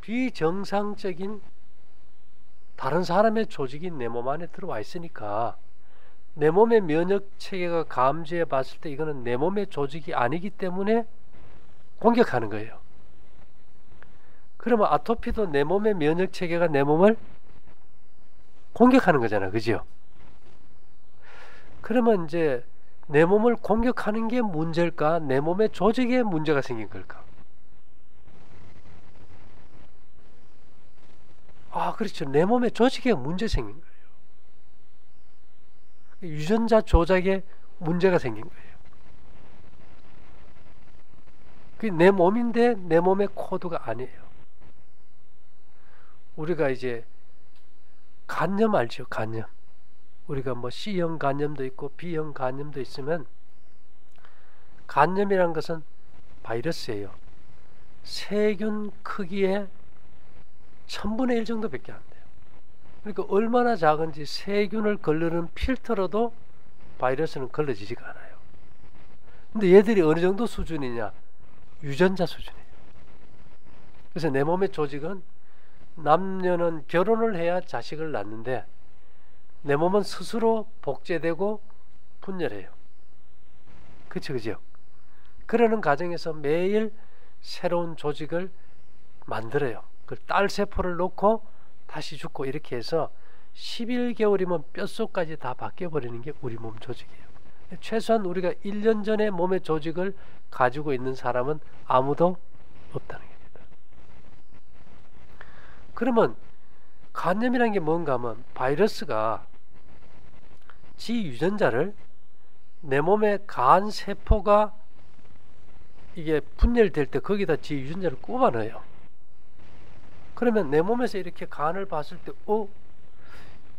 비정상적인 다른 사람의 조직이 내 몸 안에 들어와 있으니까 내 몸의 면역 체계가 감지해 봤을 때 이거는 내 몸의 조직이 아니기 때문에 공격하는 거예요. 그러면 아토피도 내 몸의 면역 체계가 내 몸을 공격하는 거잖아, 그죠? 그러면 이제 내 몸을 공격하는 게 문제일까? 내 몸의 조직에 문제가 생긴 걸까? 그렇죠. 내 몸의 조직에 문제 생긴 거예요. 유전자 조작에 문제가 생긴 거예요. 그게 내 몸인데 내 몸의 코드가 아니에요. 우리가 이제 간염 알죠? 간염. 우리가 뭐 C형 간염도 있고 B형 간염도 있으면 간염이란 것은 바이러스예요. 세균 크기의 1000분의 1 정도밖에 안 돼요. 그러니까 얼마나 작은지 세균을 걸르는 필터로도 바이러스는 걸러지지가 않아요. 근데 얘들이 어느 정도 수준이냐? 유전자 수준이에요. 그래서 내 몸의 조직은 남녀는 결혼을 해야 자식을 낳는데 내 몸은 스스로 복제되고 분열해요. 그죠? 그러는 과정에서 매일 새로운 조직을 만들어요. 그 딸세포를 놓고 다시 죽고 이렇게 해서 11개월이면 뼛속까지 다 바뀌어버리는 게 우리 몸 조직이에요. 최소한 우리가 1년 전에 몸의 조직을 가지고 있는 사람은 아무도 없다는 겁니다. 그러면 간염이라는 게 뭔가 하면 바이러스가 지 유전자를 내 몸의 간 세포가 이게 분열될 때 거기다 지 유전자를 꼽아 넣어요. 그러면 내 몸에서 이렇게 간을 봤을 때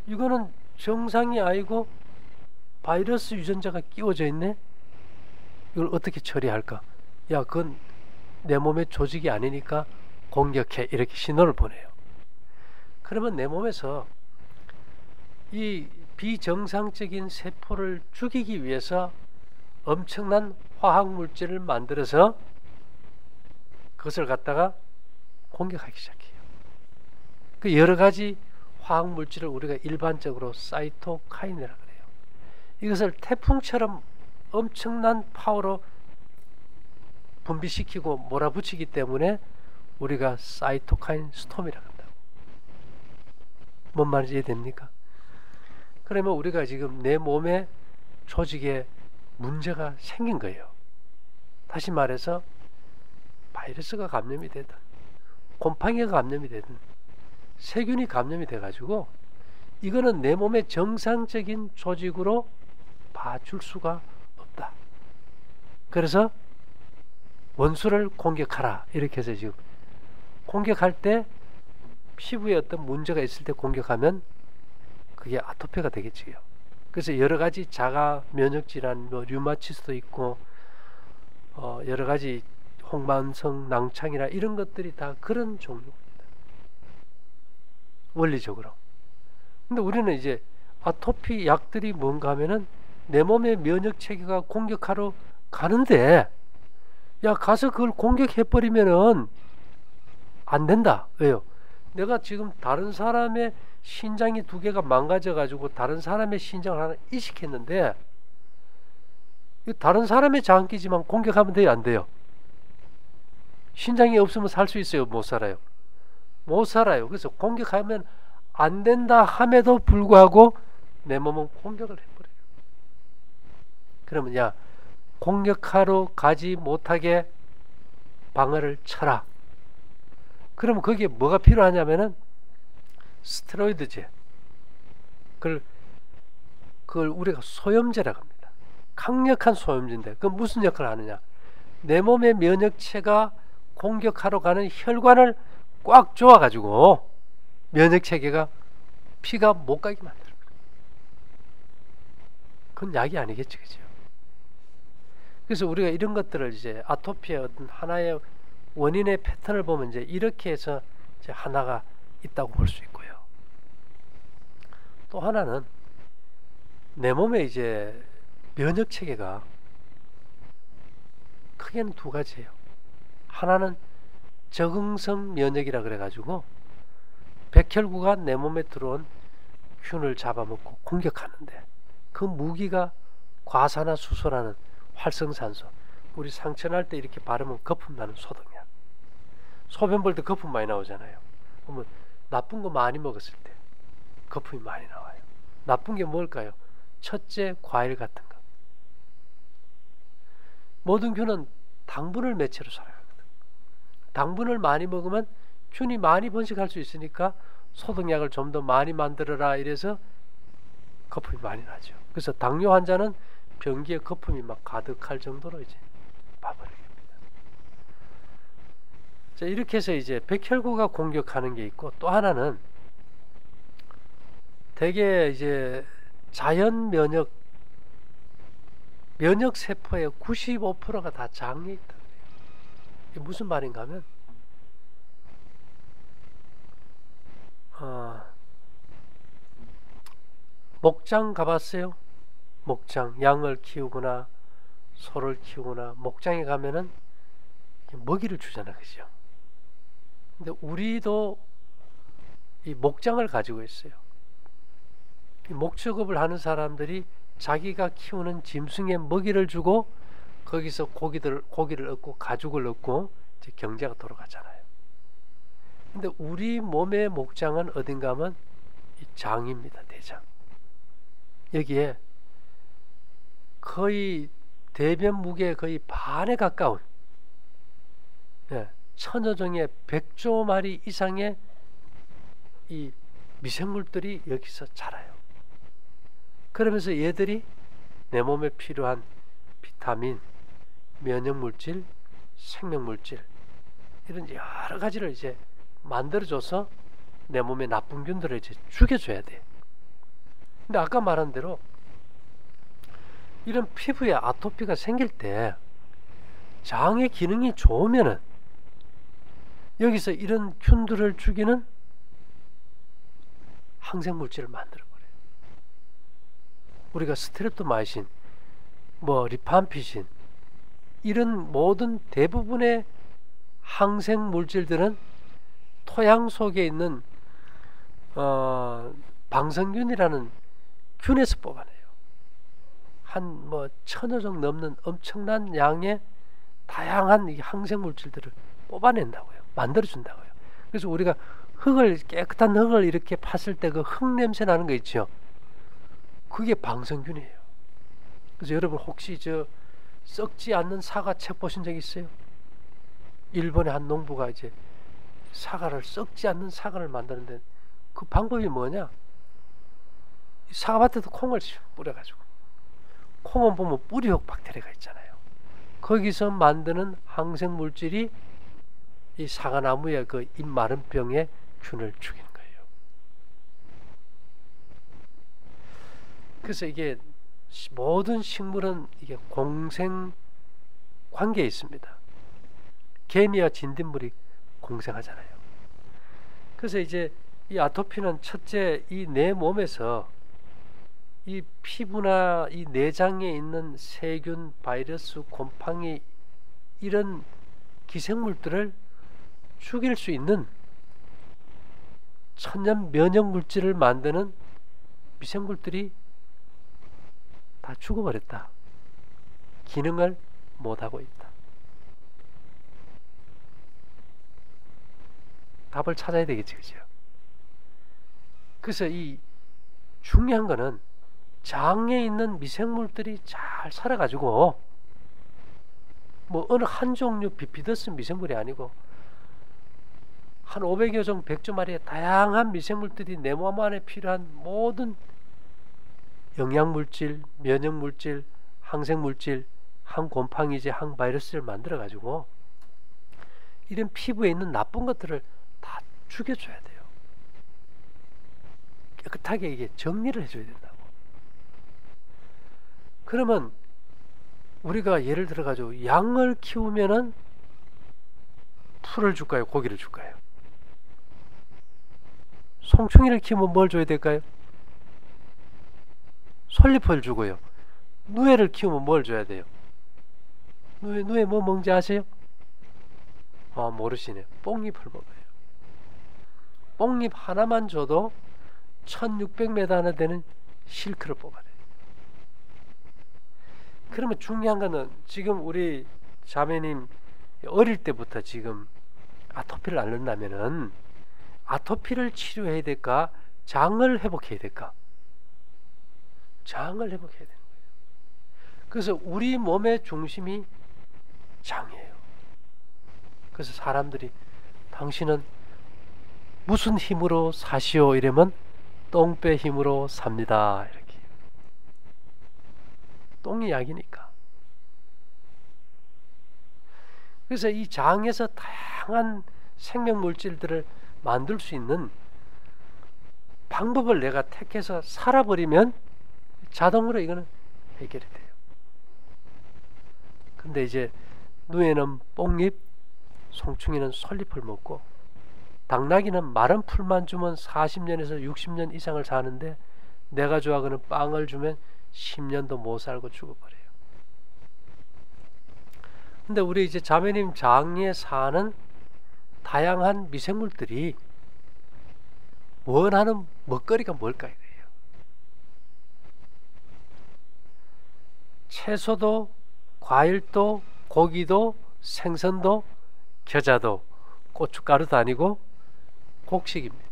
이거는 정상이 아니고 바이러스 유전자가 끼워져 있네? 이걸 어떻게 처리할까? 야, 그건 내 몸의 조직이 아니니까 공격해. 이렇게 신호를 보내요. 그러면 내 몸에서 이 비정상적인 세포를 죽이기 위해서 엄청난 화학물질을 만들어서 그것을 갖다가 공격하기 시작해요. 그 여러 가지 화학물질을 우리가 일반적으로 사이토카인이라고 그래요. 이것을 태풍처럼 엄청난 파워로 분비시키고 몰아붙이기 때문에 우리가 사이토카인 스톰이라고 한다고. 뭔 말인지 이해됩니까? 그러면 우리가 지금 내 몸의 조직에 문제가 생긴 거예요. 다시 말해서 바이러스가 감염이 되든 곰팡이가 감염이 되든 세균이 감염이 돼가지고 이거는 내 몸의 정상적인 조직으로 봐줄 수가 없다. 그래서 원수를 공격하라 이렇게 해서 지금 공격할 때 피부에 어떤 문제가 있을 때 공격하면 그게 아토피가 되겠지요. 그래서 여러 가지 자가 면역 질환, 뭐 류마티스도 있고 여러 가지 홍반성 낭창이나 이런 것들이 다 그런 종류입니다. 원리적으로. 근데 우리는 이제 아토피 약들이 뭔가 하면은 내 몸의 면역 체계가 공격하러 가는데 야 가서 그걸 공격해버리면은 안 된다. 왜요? 내가 지금 다른 사람의 신장이 2개가 망가져가지고 다른 사람의 신장을 하나 이식했는데 다른 사람의 장기지만 공격하면 돼요? 안 돼요? 신장이 없으면 살 수 있어요? 못 살아요? 못 살아요. 그래서 공격하면 안 된다 함에도 불구하고 내 몸은 공격을 해버려요. 그러면 야 공격하러 가지 못하게 방어를 쳐라. 그러면 거기에 뭐가 필요하냐면은 스테로이드제. 그걸 우리가 소염제라고 합니다. 강력한 소염제인데 그건 무슨 역할을 하느냐? 내 몸의 면역체가 공격하러 가는 혈관을 꽉 조아가지고 면역체계가 피가 못 가게 만들어요. 그건 약이 아니겠지, 그죠? 그래서 우리가 이런 것들을 이제 아토피의 어떤 하나의 원인의 패턴을 보면 이제 이렇게 해서 이제 하나가 있다고 볼 수 있고요. 또 하나는 내 몸에 이제 면역 체계가 크게는 2가지예요. 하나는 적응성 면역이라 그래가지고 백혈구가 내 몸에 들어온 균을 잡아먹고 공격하는데, 그 무기가 과산화수소라는 활성산소, 우리 상처 날 때 이렇게 바르면 거품 나는 소독약, 소변 볼 때 거품 많이 나오잖아요. 그러면 나쁜 거 많이 먹었을 때 거품이 많이 나와요. 나쁜 게 뭘까요? 첫째, 과일 같은 거. 모든 균은 당분을 매체로 살아가거든. 당분을 많이 먹으면 균이 많이 번식할 수 있으니까 소독약을 좀 더 많이 만들어라 이래서 거품이 많이 나죠. 그래서 당뇨 환자는 변기에 거품이 막 가득할 정도로 이제 봐버립니다. 자, 이렇게 해서 이제 백혈구가 공격하는 게 있고, 또 하나는 대개 이제 자연 면역 세포의 95%가 다 장에 있다. 이게 무슨 말인가 하면, 목장 가봤어요? 목장, 양을 키우거나 소를 키우거나 목장에 가면은 먹이를 주잖아, 그죠? 근데 우리도 이 목장을 가지고 있어요. 이 목축업을 하는 사람들이 자기가 키우는 짐승에 먹이를 주고 거기서 고기를 얻고 가죽을 얻고 이제 경제가 돌아가잖아요. 근데 우리 몸의 목장은 어딘가 하면 이 장입니다. 대장. 여기에 거의 대변 무게 거의 반에 가까운, 천여 종의 100조 마리 이상의 이 미생물들이 여기서 자라요. 그러면서 얘들이 내 몸에 필요한 비타민, 면역물질, 생명물질, 이런 여러 가지를 이제 만들어줘서 내 몸에 나쁜 균들을 이제 죽여줘야 돼. 근데 아까 말한 대로 이런 피부에 아토피가 생길 때 장의 기능이 좋으면은 여기서 이런 균들을 죽이는 항생물질을 만들어버려요. 우리가 스트랩토마이신, 리팜피신, 이런 모든 대부분의 항생물질들은 토양 속에 있는 방생균이라는 균에서 뽑아내요. 한 천여 종 넘는 엄청난 양의 다양한 이 항생물질들을 뽑아낸다고요. 만들어준다고요. 그래서 우리가 깨끗한 흙을 이렇게 팠을 때 그 흙 냄새 나는 거 있죠. 그게 방생균이에요. 그래서 여러분 혹시 썩지 않는 사과책 보신 적 있어요? 일본의 한 농부가 이제 썩지 않는 사과를 만드는데 그 방법이 뭐냐? 사과밭에도 콩을 뿌려가지고, 콩은 보면 뿌리혹 박테리아가 있잖아요. 거기서 만드는 항생물질이 이 사과나무의 그 잎 마른 병의 균을 죽이는 거예요. 그래서 이게 모든 식물은 이게 공생 관계에 있습니다. 개미와 진딧물이 공생하잖아요. 그래서 이제 이 아토피는 첫째, 이 내 몸에서 이 피부나 이 내장에 있는 세균, 바이러스, 곰팡이, 이런 기생물들을 죽일 수 있는 천연 면역 물질을 만드는 미생물들이 다 죽어버렸다. 기능을 못하고 있다. 답을 찾아야 되겠지, 그죠? 그래서 이 중요한 거는 장에 있는 미생물들이 잘 살아가지고, 어느 한 종류 비피더스 미생물이 아니고 한 500여 종, 100조 마리의 다양한 미생물들이 내 몸 안에 필요한 모든 영양물질, 면역물질, 항생물질, 항곰팡이제, 항바이러스를 만들어가지고 이런 피부에 있는 나쁜 것들을 다 죽여줘야 돼요. 깨끗하게 이게 정리를 해줘야 된다고. 그러면 우리가 예를 들어가지고 양을 키우면은 풀을 줄까요? 고기를 줄까요? 송충이를 키우면 뭘 줘야 될까요? 솔잎을 주고요. 누에를 키우면 뭘 줘야 돼요? 누에 뭐 먹는지 아세요? 모르시네. 뽕잎을 먹어요. 뽕잎 하나만 줘도 1600m 하나 되는 실크를 뽑아내요. 그러면 중요한 거는 지금 우리 자매님 어릴 때부터 지금 아토피를 앓는다면은 아토피를 치료해야 될까? 장을 회복해야 될까? 장을 회복해야 되는 거예요. 그래서 우리 몸의 중심이 장이에요. 그래서 사람들이 당신은 무슨 힘으로 사시오 이러면 똥배 힘으로 삽니다. 이렇게. 똥이 약이니까. 그래서 이 장에서 다양한 생명물질들을 만들 수 있는 방법을 내가 택해서 살아버리면 자동으로 이거는 해결이 돼요. 근데 이제 누에는 뽕잎, 송충이는 솔잎을 먹고 당나귀는 마른 풀만 주면 40년에서 60년 이상을 사는데 내가 좋아하는 빵을 주면 10년도 못 살고 죽어버려요. 근데 우리 이제 자매님 장에 사는 다양한 미생물들이 원하는 먹거리가 뭘까 이거예요. 채소도 과일도 고기도 생선도 겨자도 고춧가루도 아니고 곡식입니다.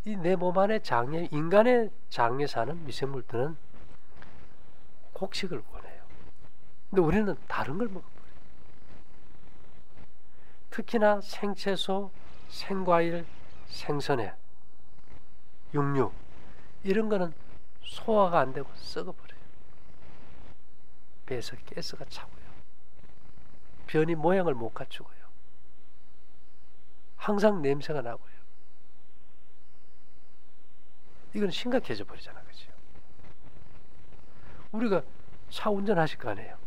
이 내 몸 안에 장에 인간의 장에 사는 미생물들은 곡식을 원해요. 근데 우리는 다른 걸 먹어버려요. 특히나 생채소, 생과일, 생선회, 육류 이런 거는 소화가 안 되고 썩어버려요. 배에서 가스가 차고요. 변이 모양을 못 갖추고요. 항상 냄새가 나고요. 이건 심각해져 버리잖아, 그죠? 우리가 차 운전하실 거 아니에요.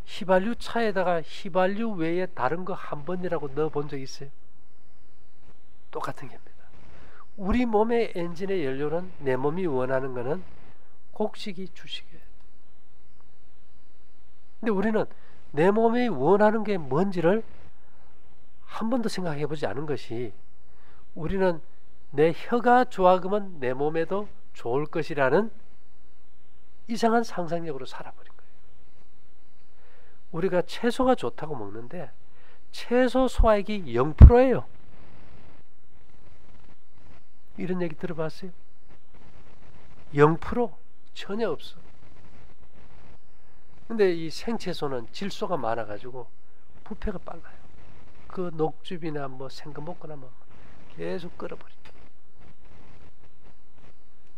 휘발유 차에다가 휘발유 외에 다른 거 한 번이라고 넣어본 적 있어요? 똑같은 겁니다. 우리 몸의 엔진의 연료는 내 몸이 원하는 거는 곡식이 주식이에요. 근데 우리는 내 몸이 원하는 게 뭔지를 한 번도 생각해 보지 않은 것이 우리는 내 혀가 좋아하면 내 몸에도 좋을 것이라는 이상한 상상력으로 살아버린 거예요. 우리가 채소가 좋다고 먹는데 채소 소화액이 0%예요. 이런 얘기 들어봤어요? 0% 전혀 없어. 근데 이 생채소는 질소가 많아가지고 부패가 빨라요. 그 녹즙이나 뭐 생거 먹고 나면 계속 끓어버립니다.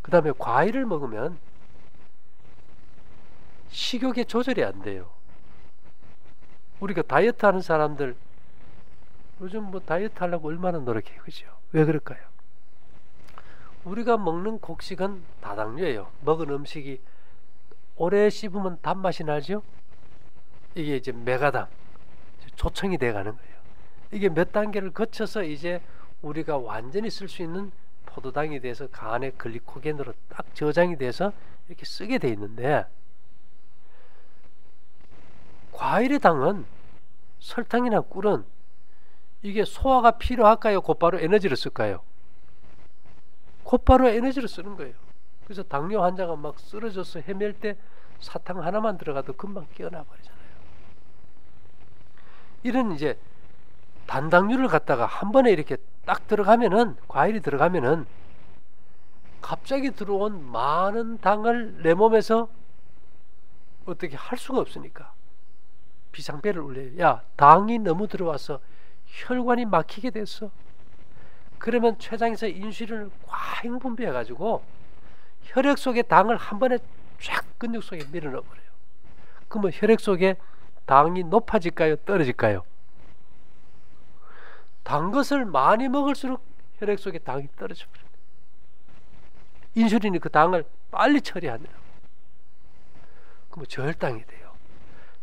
그 다음에 과일을 먹으면 식욕의 조절이 안 돼요. 우리가 다이어트 하는 사람들 요즘 뭐 다이어트 하려고 얼마나 노력해요, 그죠? 왜 그럴까요? 우리가 먹는 곡식은 다당류예요. 먹은 음식이 오래 씹으면 단맛이 나죠? 이게 이제 메가당, 조청이 돼가는 거예요. 이게 몇 단계를 거쳐서 이제 우리가 완전히 쓸 수 있는 포도당이 돼서 간의 글리코겐으로 딱 저장이 돼서 이렇게 쓰게 돼 있는데 과일의 당은 설탕이나 꿀은 이게 소화가 필요할까요? 곧바로 에너지를 쓸까요? 곧바로 에너지를 쓰는 거예요. 그래서 당뇨 환자가 막 쓰러져서 헤맬 때 사탕 하나만 들어가도 금방 깨어나 버리잖아요. 이런 이제 단당류를 갖다가 한 번에 이렇게 딱 들어가면은 과일이 들어가면은 갑자기 들어온 많은 당을 내 몸에서 어떻게 할 수가 없으니까 비상벨을 울려요. 야, 당이 너무 들어와서 혈관이 막히게 됐어. 그러면 췌장에서 인슐린을 과잉 분비해 가지고 혈액 속에 당을 한 번에 쫙 근육 속에 밀어넣어 버려요. 그러면 혈액 속에 당이 높아질까요? 떨어질까요? 단 것을 많이 먹을수록 혈액 속에 당이 떨어져 버려요. 인슐린이 그 당을 빨리 처리하느라고. 그러면 저혈당이 돼요.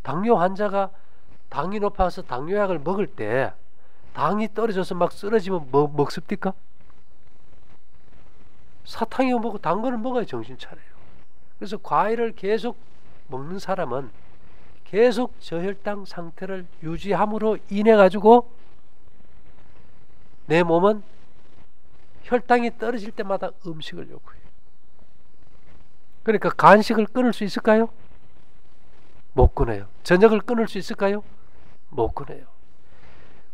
당뇨 환자가 당이 높아서 당뇨약을 먹을 때 당이 떨어져서 막 쓰러지면 뭐 먹습니까? 사탕이고 먹고 단 거를 먹어야 정신 차려요. 그래서 과일을 계속 먹는 사람은 계속 저혈당 상태를 유지함으로 인해 가지고 내 몸은 혈당이 떨어질 때마다 음식을 요구해요. 그러니까 간식을 끊을 수 있을까요? 못 끊어요. 저녁을 끊을 수 있을까요? 못 끊어요.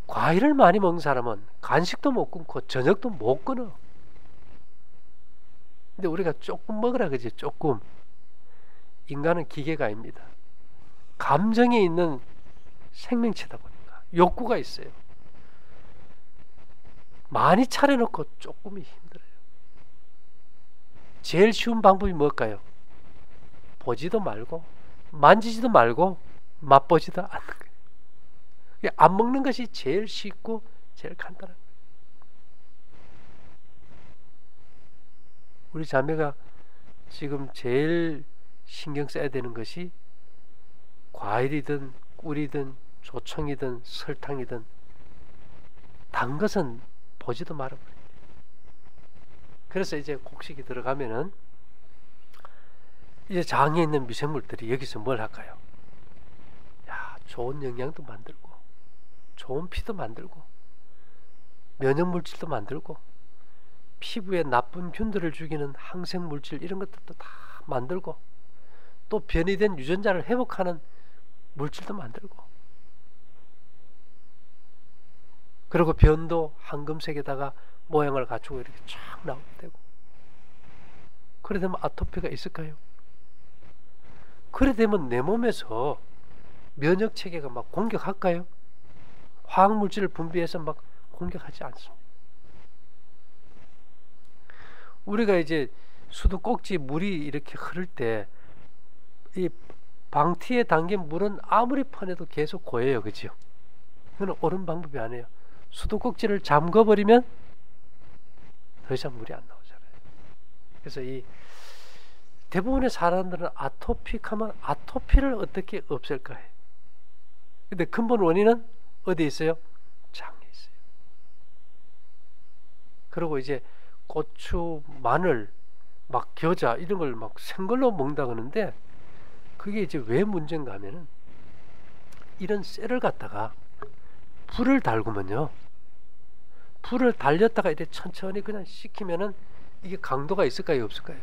과일을 많이 먹는 사람은 간식도 못 끊고 저녁도 못 끊어. 근데 우리가 조금 먹으라 그러지. 조금. 인간은 기계가 아닙니다. 감정이 있는 생명체다 보니까 욕구가 있어요. 많이 차려놓고 조금이 힘들어요. 제일 쉬운 방법이 뭘까요? 보지도 말고 만지지도 말고 맛보지도 않는 거예요. 안 먹는 것이 제일 쉽고 제일 간단한 거예요. 우리 자매가 지금 제일 신경 써야 되는 것이 과일이든 꿀이든 조청이든 설탕이든 단 것은 보지도 말아버려요. 그래서 이제 곡식이 들어가면은 이제 장에 있는 미생물들이 여기서 뭘 할까요? 야, 좋은 영양도 만들고 좋은 피도 만들고 면역물질도 만들고 피부에 나쁜 균들을 죽이는 항생물질 이런 것들도 다 만들고 또 변이된 유전자를 회복하는 물질도 만들고 그리고 변도 황금색에다가 모양을 갖추고 이렇게 쫙 나오게 되고 그래 되면 아토피가 있을까요? 그래 되면 내 몸에서 면역체계가 막 공격할까요? 화학물질을 분비해서 막 공격하지 않습니다. 우리가 이제 수도꼭지 물이 이렇게 흐를 때 이 방티에 담긴 물은 아무리 퍼내도 계속 고여요. 그죠? 그건 옳은 방법이 아니에요. 수도꼭지를 잠궈버리면 더 이상 물이 안 나오잖아요. 그래서 이 대부분의 사람들은 아토픽하면 아토피를 어떻게 없앨까 해요. 근데 근본 원인은 어디에 있어요? 장에 있어요. 그리고 이제 고추, 마늘, 막 겨자 이런 걸 막 생걸로 먹는다 그러는데 그게 이제 왜 문제인가 하면은 이런 쇠를 갖다가 불을 달구면요. 불을 달렸다가 이렇게 천천히 그냥 식히면은 이게 강도가 있을까요? 없을까요?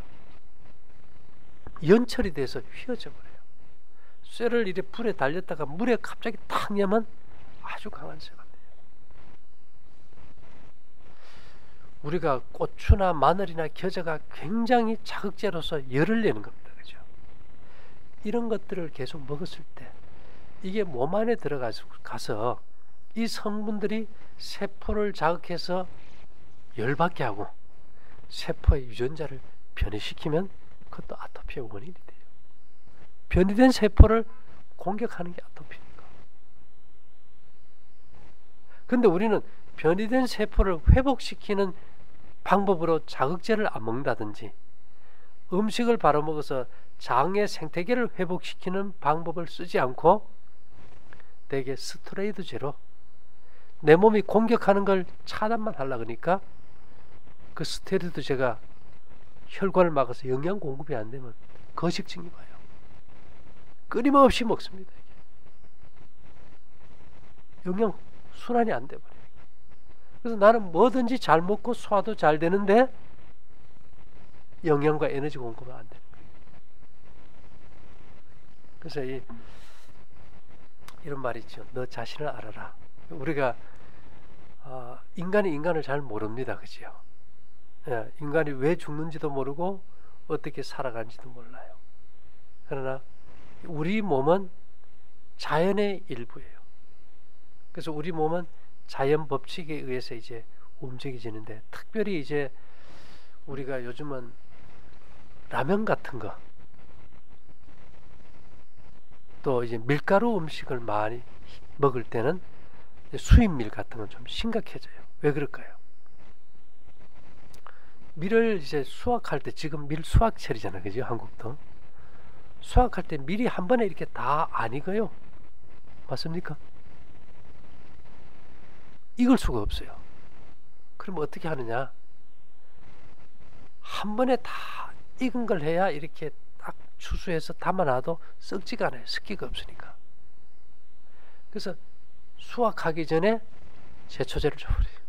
연철이 돼서 휘어져 버려요. 쇠를 이렇게 불에 달렸다가 물에 갑자기 탁 넣으면 아주 강한 쇠가 돼요. 우리가 고추나 마늘이나 겨자가 굉장히 자극제로서 열을 내는 겁니다. 그죠? 이런 것들을 계속 먹었을 때 이게 몸 안에 들어가서 이 성분들이 세포를 자극해서 열받게 하고 세포의 유전자를 변이시키면 그것도 아토피의 원인이 돼요. 변이된 세포를 공격하는 게 아토피니까. 근데 우리는 변이된 세포를 회복시키는 방법으로 자극제를 안 먹는다든지 음식을 바로 먹어서 장의 생태계를 회복시키는 방법을 쓰지 않고 대개 스테로이드제로 내 몸이 공격하는 걸 차단만 하려고 하니까 그 스테로이드제가 혈관을 막아서 영양 공급이 안 되면 거식증이 와요. 끊임없이 먹습니다. 영양 순환이 안 돼버려요. 그래서 나는 뭐든지 잘 먹고 소화도 잘 되는데 영양과 에너지 공급은 안 되는 거예요. 그래서 이런 말이 있죠. 너 자신을 알아라. 우리가 인간이 인간을 잘 모릅니다. 그죠? 예, 인간이 왜 죽는지도 모르고 어떻게 살아가는지도 몰라요. 그러나 우리 몸은 자연의 일부예요. 그래서 우리 몸은 자연 법칙에 의해서 이제 움직여지는데 특별히 이제 우리가 요즘은 라면 같은 거 또 이제 밀가루 음식을 많이 먹을 때는 수입밀 같은 건 좀 심각해져요. 왜 그럴까요? 밀을 이제 수확할 때 지금 밀 수확철이잖아요. 그죠? 한국도. 수확할 때 밀이 한 번에 이렇게 다 안 익어요. 맞습니까? 익을 수가 없어요. 그럼 어떻게 하느냐? 한 번에 다 익은 걸 해야 이렇게 딱 추수해서 담아놔도 썩지가 않아요. 습기가 없으니까. 그래서 수확하기 전에 제초제를 줘버려요.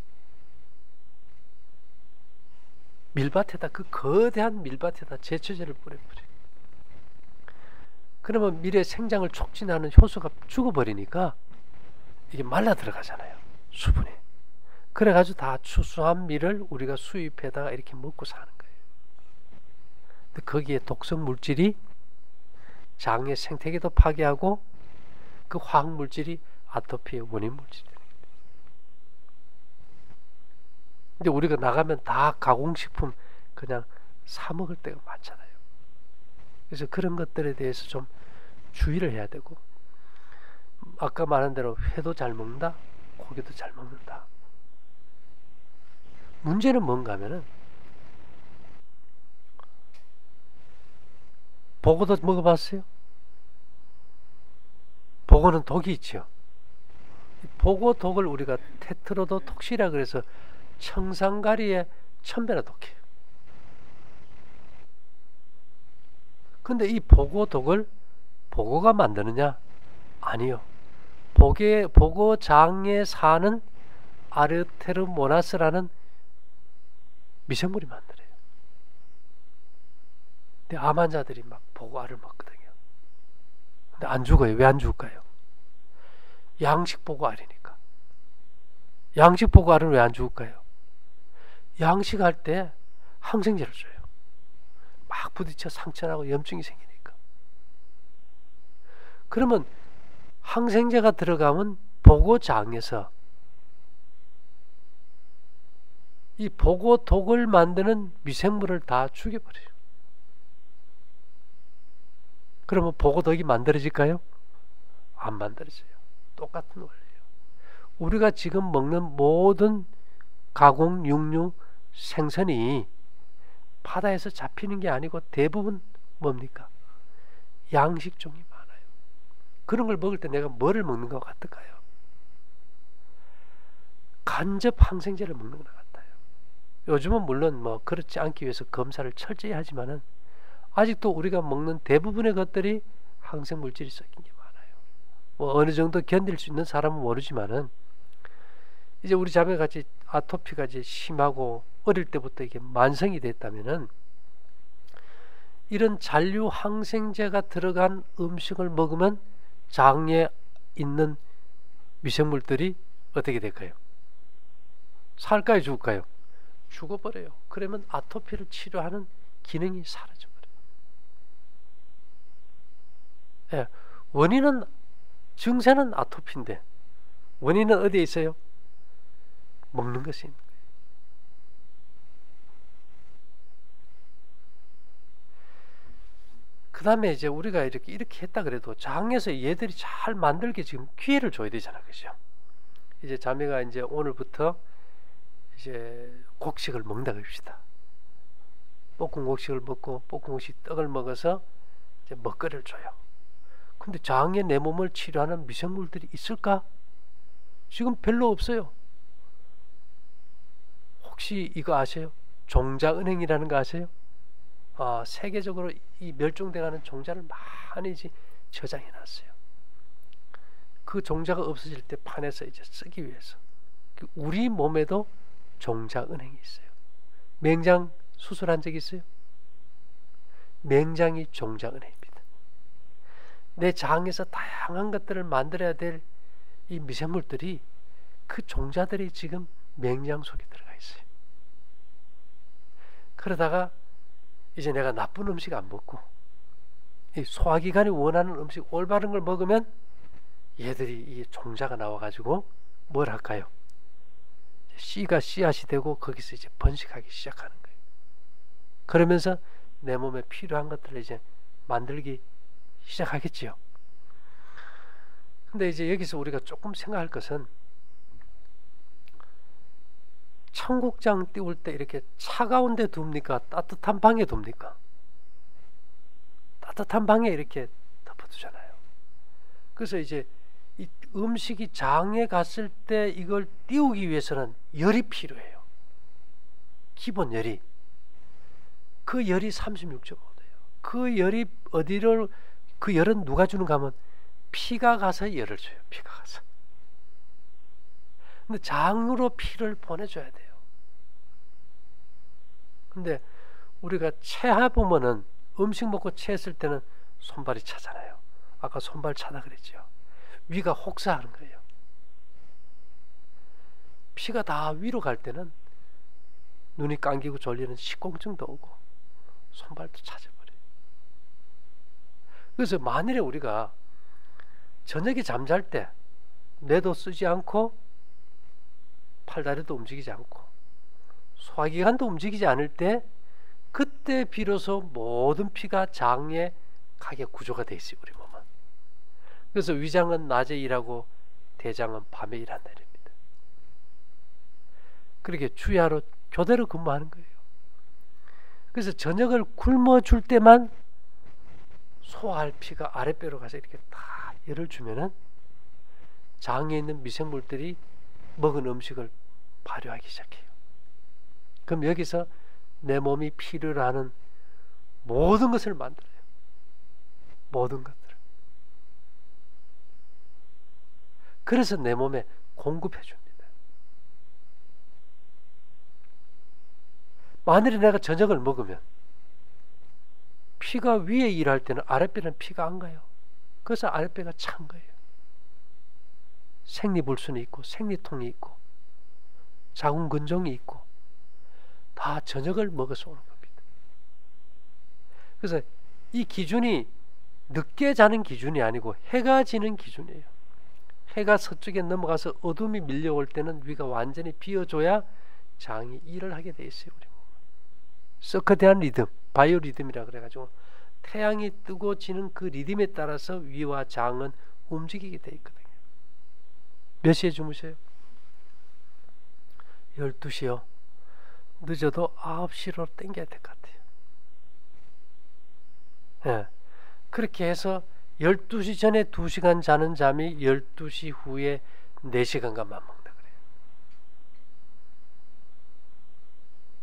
밀밭에다, 그 거대한 밀밭에다 제초제를 뿌려버려요. 그러면 밀의 생장을 촉진하는 효소가 죽어버리니까 이게 말라 들어가잖아요, 수분이. 그래가지고 다 추수한 밀을 우리가 수입해다가 이렇게 먹고 사는 거예요. 근데 거기에 독성 물질이 장의 생태계도 파괴하고 그 화학 물질이 아토피의 원인 물질이에요. 근데 우리가 나가면 다 가공식품 그냥 사 먹을 때가 많잖아요. 그래서 그런 것들에 대해서 좀 주의를 해야 되고, 아까 말한 대로 회도 잘 먹는다, 고기도 잘 먹는다. 문제는 뭔가 하면은, 보고도 먹어봤어요? 보고는 독이 있죠. 보고 독을 우리가 테트로도톡시라 그래서 청산가리의 1000배나 독해요. 근데 이 보고 독을 보고가 만드느냐? 아니요. 보고장에 사는 아르테르모나스라는 미생물이 만들어요. 근데 암 환자들이 막 보고알을 먹거든요. 근데 안 죽어요. 왜 안 죽을까요? 양식 보고알이니까. 양식 보고알은 왜 안 죽을까요? 양식할 때 항생제를 줘요. 막 부딪혀 상처나고 염증이 생기니까. 그러면 항생제가 들어가면 보고장에서 이 보고독을 만드는 미생물을 다 죽여버려요. 그러면 보고독이 만들어질까요? 안 만들어져요. 똑같은 원리예요. 우리가 지금 먹는 모든 가공 육류 생선이 바다에서 잡히는 게 아니고 대부분 뭡니까? 양식종이 많아요. 그런 걸 먹을 때 내가 뭐를 먹는 것 같을까요? 간접 항생제를 먹는 것 같아요. 요즘은 물론 뭐 그렇지 않기 위해서 검사를 철저히 하지만은 아직도 우리가 먹는 대부분의 것들이 항생 물질이 섞인 게 많아요. 뭐 어느 정도 견딜 수 있는 사람은 모르지만은 이제 우리 자매같이 아토피가 이제 심하고 어릴 때부터 이게 만성이 됐다면은 이런 잔류 항생제가 들어간 음식을 먹으면 장에 있는 미생물들이 어떻게 될까요? 살까요, 죽을까요? 죽어버려요. 그러면 아토피를 치료하는 기능이 사라져버려요. 예, 원인은, 증세는 아토피인데 원인은 어디에 있어요? 먹는 것이 있는 거예요. 그 다음에 이제 우리가 이렇게 했다 그래도 장에서 얘들이 잘 만들게 지금 기회를 줘야 되잖아, 그죠? 이제 자매가 이제 오늘부터 이제 곡식을 먹는다 그럽시다. 볶은 곡식을 먹고 볶은 곡식 떡을 먹어서 이제 먹거리를 줘요. 근데 장에 내 몸을 치료하는 미생물들이 있을까? 지금 별로 없어요. 혹시 이거 아세요? 종자은행이라는 거 아세요? 세계적으로 이 멸종돼가는 종자를 많이 이제 저장해 놨어요. 그 종자가 없어질 때 판에서 이제 쓰기 위해서. 우리 몸에도 종자은행이 있어요. 맹장 수술한 적 있어요? 맹장이 종자은행입니다. 내 장에서 다양한 것들을 만들어야 될 이 미생물들이, 그 종자들이 지금 맹장 속에 들어가 있어요. 그러다가 이제 내가 나쁜 음식 안 먹고 이 소화기관이 원하는 음식 올바른 걸 먹으면 얘들이 이 종자가 나와가지고 뭘 할까요? 씨가 씨앗이 되고 거기서 이제 번식하기 시작하는 거예요. 그러면서 내 몸에 필요한 것들을 이제 만들기 시작하겠지요. 근데 이제 여기서 우리가 조금 생각할 것은, 청국장 띄울 때 이렇게 차가운 데 둡니까? 따뜻한 방에 둡니까? 따뜻한 방에 이렇게 덮어두잖아요. 그래서 이제 이 음식이 장에 갔을 때 이걸 띄우기 위해서는 열이 필요해요. 기본 열이. 그 열이 36.5도예요. 그 열이 그 열은 누가 주는가 하면 피가 가서 열을 줘요. 피가 가서. 근데 장으로 피를 보내줘야 돼요. 근데 우리가 체하 보면은 음식 먹고 체했을 때는 손발이 차잖아요. 아까 손발 차다 그랬죠. 위가 혹사하는 거예요. 피가 다 위로 갈 때는 눈이 감기고 졸리는 식곤증도 오고 손발도 차져버려요. 그래서 만일에 우리가 저녁에 잠잘 때 뇌도 쓰지 않고 팔다리도 움직이지 않고 소화기관도 움직이지 않을 때 그때 비로소 모든 피가 장에 가게 구조가 되어 있어요. 우리 몸은. 그래서 위장은 낮에 일하고 대장은 밤에 일한다 이럽니다. 그렇게 주야로 교대로 근무하는 거예요. 그래서 저녁을 굶어줄 때만 소화할 피가 아랫배로 가서 이렇게 다 열을 주면은 장에 있는 미생물들이 먹은 음식을 발효하기 시작해요. 그럼 여기서 내 몸이 필요로 하는 모든 것을 만들어요. 모든 것들을. 그래서 내 몸에 공급해 줍니다. 만일에 내가 저녁을 먹으면 피가 위에 일할 때는 아랫배는 피가 안 가요. 그래서 아랫배가 찬 거예요. 생리불순이 있고 생리통이 있고 자궁근종이 있고 다 저녁을 먹어서 오는 겁니다. 그래서 이 기준이 늦게 자는 기준이 아니고 해가 지는 기준이에요. 해가 서쪽에 넘어가서 어둠이 밀려올 때는 위가 완전히 비어줘야 장이 일을 하게 돼 있어요. 우리 서커디안 리듬, 바이오 리듬이라 그래가지고 태양이 뜨고 지는 그 리듬에 따라서 위와 장은 움직이게 돼 있거든요. 몇 시에 주무셔요? 12시요. 늦어도 9시로 땡겨야 될 것 같아요. 예. 그렇게 해서 12시 전에 2시간 자는 잠이 12시 후에 4시간간 맞먹는다 그래요.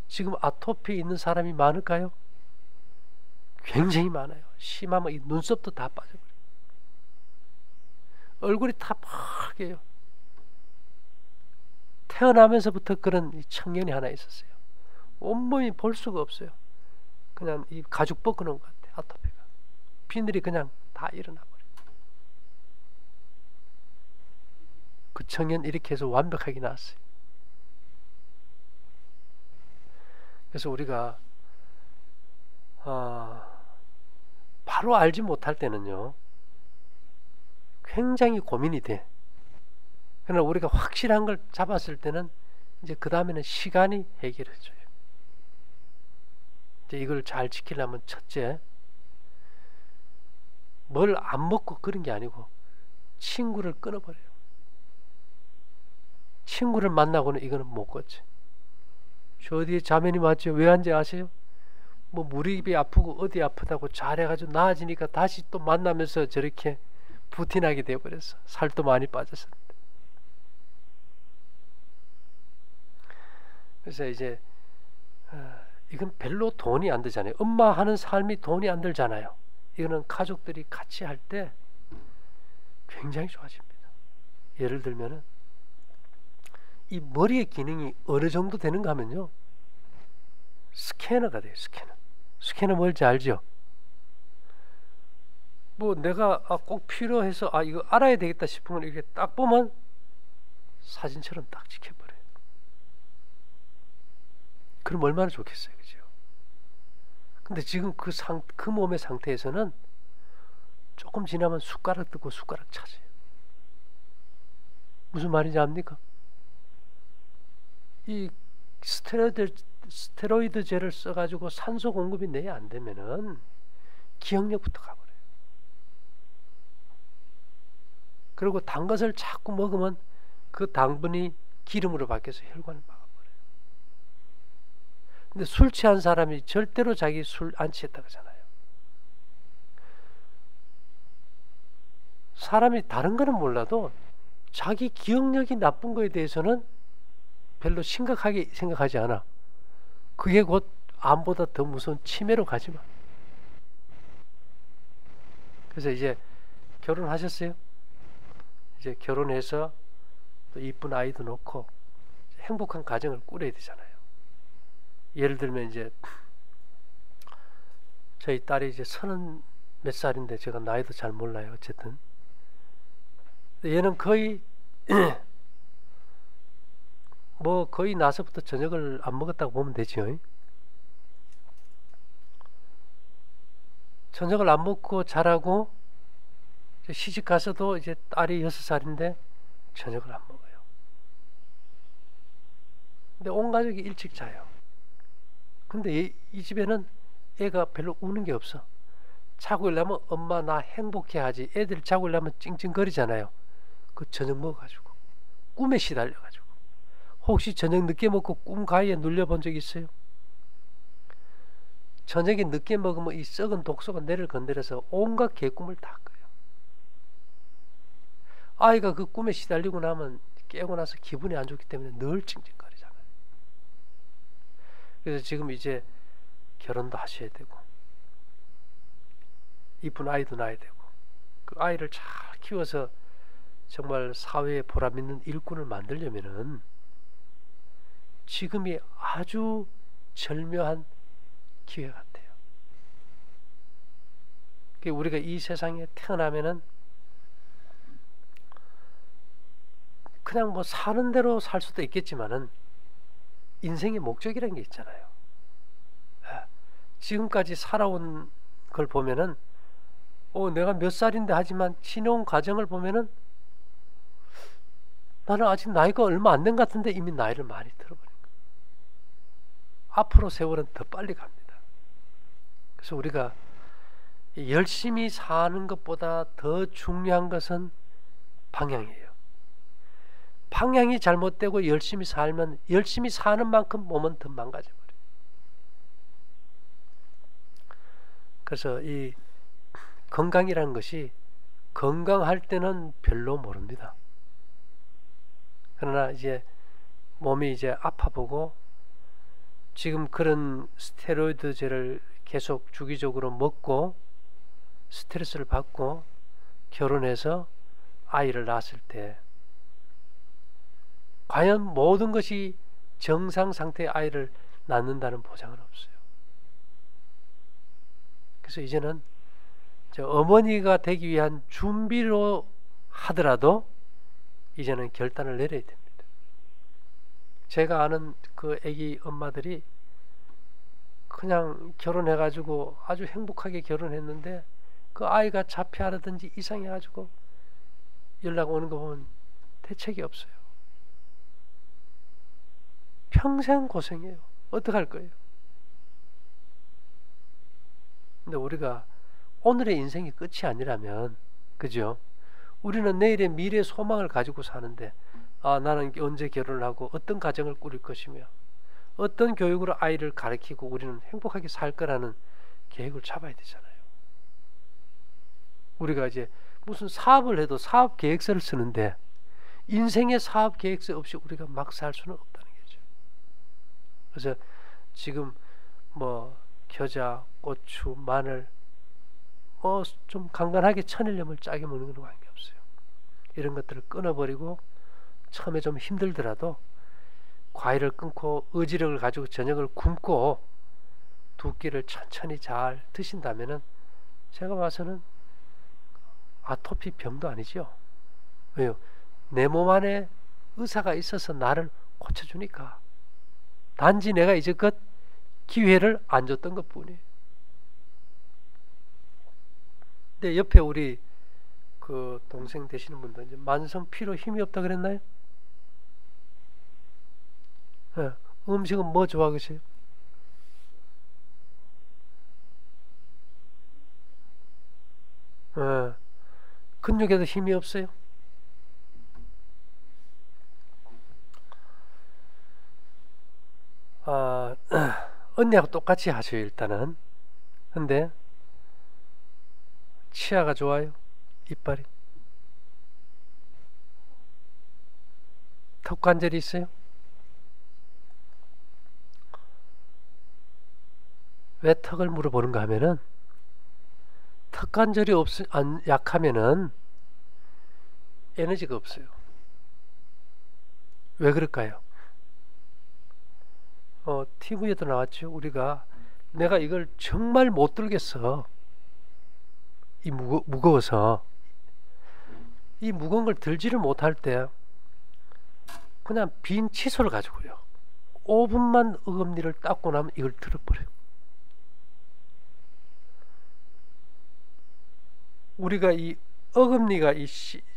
지금 아토피 있는 사람이 많을까요? 굉장히 많아요. 심하면 이 눈썹도 다 빠져버려요. 얼굴이 다 빨개요. 태어나면서부터 그런 청년이 하나 있었어요. 온몸이 볼 수가 없어요. 그냥 이 가죽 벗겨놓은 것 같아요. 아토피가. 비늘이 그냥 다 일어나 버려요. 그 청년 이렇게 해서 완벽하게 나왔어요. 그래서 우리가 바로 알지 못할 때는요 굉장히 고민이 돼. 그러나 우리가 확실한 걸 잡았을 때는 이제 그 다음에는 시간이 해결해줘요. 이제 이걸 잘 지키려면 첫째, 뭘 안 먹고 그런 게 아니고 친구를 끊어버려요. 친구를 만나고는 이거는 못 걷지. 저 뒤에 자매님 왔죠? 왜 한지 아세요? 뭐 무릎이 아프고 어디 아프다고 잘해가지고 나아지니까 다시 또 만나면서 저렇게 부티나게 되어버렸어. 살도 많이 빠졌었는데. 그래서 이제 이건 별로 돈이 안 들잖아요. 엄마 하는 삶이 돈이 안 들잖아요. 이거는 가족들이 같이 할 때 굉장히 좋아집니다. 예를 들면은 이 머리의 기능이 어느 정도 되는가 하면요 스캐너가 돼요. 스캐너 뭔지 알죠? 뭐 내가 꼭 필요해서 이거 알아야 되겠다 싶으면 이렇게 딱 보면 사진처럼 딱 찍혀버려요. 그럼 얼마나 좋겠어요. 그죠? 근데 지금 그 몸의 상태에서는 조금 지나면 숟가락 뜯고 숟가락 찾아요. 무슨 말인지 압니까? 이 스테로이드제를 써가지고 산소 공급이 내야 안 되면은 기억력부터 가버려요. 그리고 단 것을 자꾸 먹으면 그 당분이 기름으로 바뀌어서 혈관을 막아버려요. 근데 술 취한 사람이 절대로 자기 술 안 취했다고 하잖아요. 사람이 다른 거는 몰라도 자기 기억력이 나쁜 거에 대해서는 별로 심각하게 생각하지 않아. 그게 곧 암보다 더 무서운 치매로 가지마. 그래서 이제 결혼하셨어요? 이제 결혼해서 또 이쁜 아이도 놓고 행복한 가정을 꾸려야 되잖아요. 예를 들면 이제 저희 딸이 이제 30 몇 살인데 제가 나이도 잘 몰라요. 어쨌든 얘는 거의 뭐 거의 나서부터 저녁을 안 먹었다고 보면 되죠. 저녁을 안 먹고 자라고 시집 가서도 이제 딸이 6살인데 저녁을 안 먹어요. 근데 온 가족이 일찍 자요. 근데 이 집에는 애가 별로 우는 게 없어. 자고 일하면 엄마 나 행복해 하지. 애들 자고 일하면 찡찡거리잖아요. 그 저녁 먹어가지고 꿈에 시달려가지고. 혹시 저녁 늦게 먹고 꿈 가위에 눌려본 적 있어요? 저녁에 늦게 먹으면 이 썩은 독소가 뇌를 건드려서 온갖 개꿈을 다 꿔요. 아이가 그 꿈에 시달리고 나면 깨고 나서 기분이 안 좋기 때문에 늘 찡찡거리잖아요. 그래서 지금 이제 결혼도 하셔야 되고 이쁜 아이도 낳아야 되고 그 아이를 잘 키워서 정말 사회에 보람 있는 일꾼을 만들려면은 지금이 아주 절묘한 기회 같아요. 우리가 이 세상에 태어나면은 그냥 뭐 사는 대로 살 수도 있겠지만은 인생의 목적이라는 게 있잖아요. 지금까지 살아온 걸 보면은 내가 몇 살인데 하지만 지내온 과정을 보면은 나는 아직 나이가 얼마 안 된 것 같은데 이미 나이를 많이 들어버린 거예요. 앞으로 세월은 더 빨리 갑니다. 그래서 우리가 열심히 사는 것보다 더 중요한 것은 방향이에요. 방향이 잘못되고 열심히 살면 열심히 사는 만큼 몸은 더 망가져버려요. 그래서 이 건강이라는 것이 건강할 때는 별로 모릅니다. 그러나 이제 몸이 이제 아파보고 지금 그런 스테로이드제를 계속 주기적으로 먹고 스트레스를 받고 결혼해서 아이를 낳았을 때 과연 모든 것이 정상 상태의 아이를 낳는다는 보장은 없어요. 그래서 이제는 어머니가 되기 위한 준비로 하더라도 이제는 결단을 내려야 됩니다. 제가 아는 그 아기 엄마들이 그냥 결혼해가지고 아주 행복하게 결혼했는데 그 아이가 자폐하라든지 이상해가지고 연락 오는 거 보면 대책이 없어요. 평생 고생해요. 어떡할 거예요? 근데 우리가 오늘의 인생이 끝이 아니라면, 그죠? 우리는 내일의 미래 소망을 가지고 사는데, 나는 언제 결혼을 하고 어떤 가정을 꾸릴 것이며 어떤 교육으로 아이를 가르치고 우리는 행복하게 살 거라는 계획을 잡아야 되잖아요. 우리가 이제 무슨 사업을 해도 사업 계획서를 쓰는데 인생의 사업 계획서 없이 우리가 막 살 수는 없다는 거죠. 그래서 지금 뭐 겨자, 고추, 마늘 좀 간간하게 천일염을 짜게 먹는 건 관계없어요. 이런 것들을 끊어버리고 처음에 좀 힘들더라도 과일을 끊고 의지력을 가지고 저녁을 굶고 두 끼를 천천히 잘 드신다면은 제가 봐서는 아토피 병도 아니죠. 왜요? 내 몸 안에 의사가 있어서 나를 고쳐주니까. 단지 내가 이제껏 기회를 안 줬던 것 뿐이에요. 근데 옆에 우리 그 동생 되시는 분도 이제 만성 피로 힘이 없다 그랬나요? 네. 음식은 뭐 좋아하세요? 네. 근육에도 힘이 없어요? 언니하고 똑같이 하셔요. 일단은. 근데 치아가 좋아요? 이빨이? 턱 관절이 있어요? 왜 턱을 물어보는가 하면은 턱관절이 약하면은 에너지가 없어요. 왜 그럴까요? TV에도 나왔죠. 우리가 내가 이걸 정말 못 들겠어. 무거워서 이 무거운 걸 들지를 못할 때 그냥 빈 칫솔을 가지고요. 5분만 어금니를 닦고 나면 이걸 들어버려요. 우리가 이 어금니가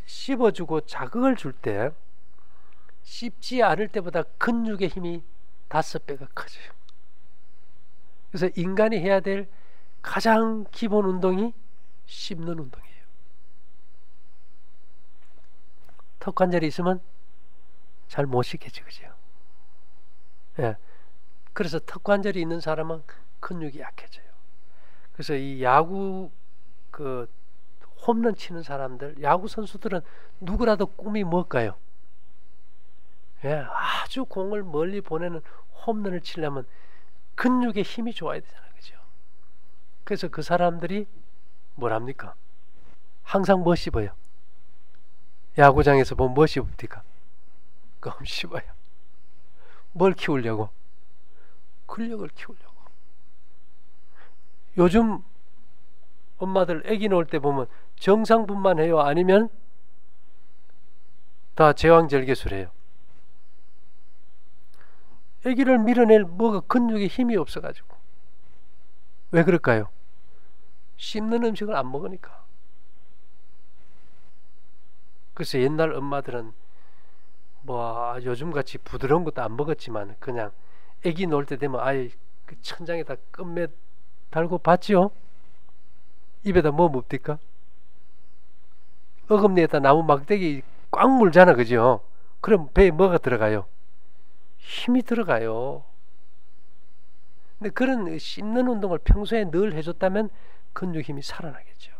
씹어주고 자극을 줄 때 씹지 않을 때보다 근육의 힘이 5배가 커져요. 그래서 인간이 해야 될 가장 기본 운동이 씹는 운동이에요. 턱관절이 있으면 잘 못 씹겠지, 그죠? 예. 그래서 턱관절이 있는 사람은 근육이 약해져요. 그래서 이 야구 홈런 치는 사람들, 야구 선수들은 누구라도 꿈이 뭘까요? 예, 아주 공을 멀리 보내는 홈런을 치려면 근육의 힘이 좋아야 되잖아요, 그죠? 그래서 그 사람들이 뭘 합니까? 항상 뭐 씹어요? 야구장에서 보면 뭐 씹습니까? 껌 씹어요. 뭘 키우려고? 근력을 키우려고. 요즘 엄마들 아기 낳을 때 보면 정상분만 해요? 아니면 다 제왕절개술 해요? 아기를 밀어낼 근육에 힘이 없어가지고. 왜 그럴까요? 씹는 음식을 안 먹으니까. 그래서 옛날 엄마들은 요즘같이 부드러운 것도 안 먹었지만 그냥 아기 놓을 때 되면 아예 그 천장에다 껌매 달고 봤지요? 입에다 뭐 묻니까? 어금니에다 나무 막대기 꽉 물잖아, 그죠? 그럼 배에 뭐가 들어가요? 힘이 들어가요. 근데 그런 씹는 운동을 평소에 늘 해줬다면 근육 힘이 살아나겠죠.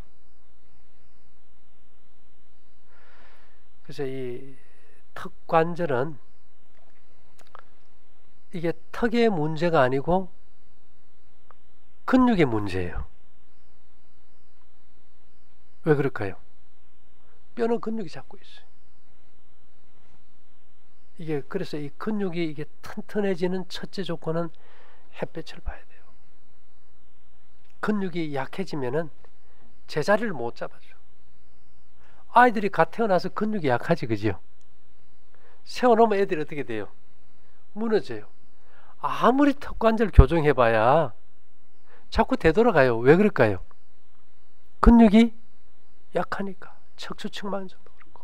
그래서 이 턱관절은 이게 턱의 문제가 아니고 근육의 문제예요. 왜 그럴까요? 뼈는 근육이 잡고 있어요. 그래서 이 근육이 이게 튼튼해지는 첫째 조건은 햇볕을 봐야 돼요. 근육이 약해지면은 제자리를 못 잡아줘. 아이들이 갓 태어나서 근육이 약하지, 그지요? 세워놓으면 애들이 어떻게 돼요? 무너져요. 아무리 턱관절 교정해봐야 자꾸 되돌아가요. 왜 그럴까요? 근육이 약하니까. 척추측만근도 그렇고.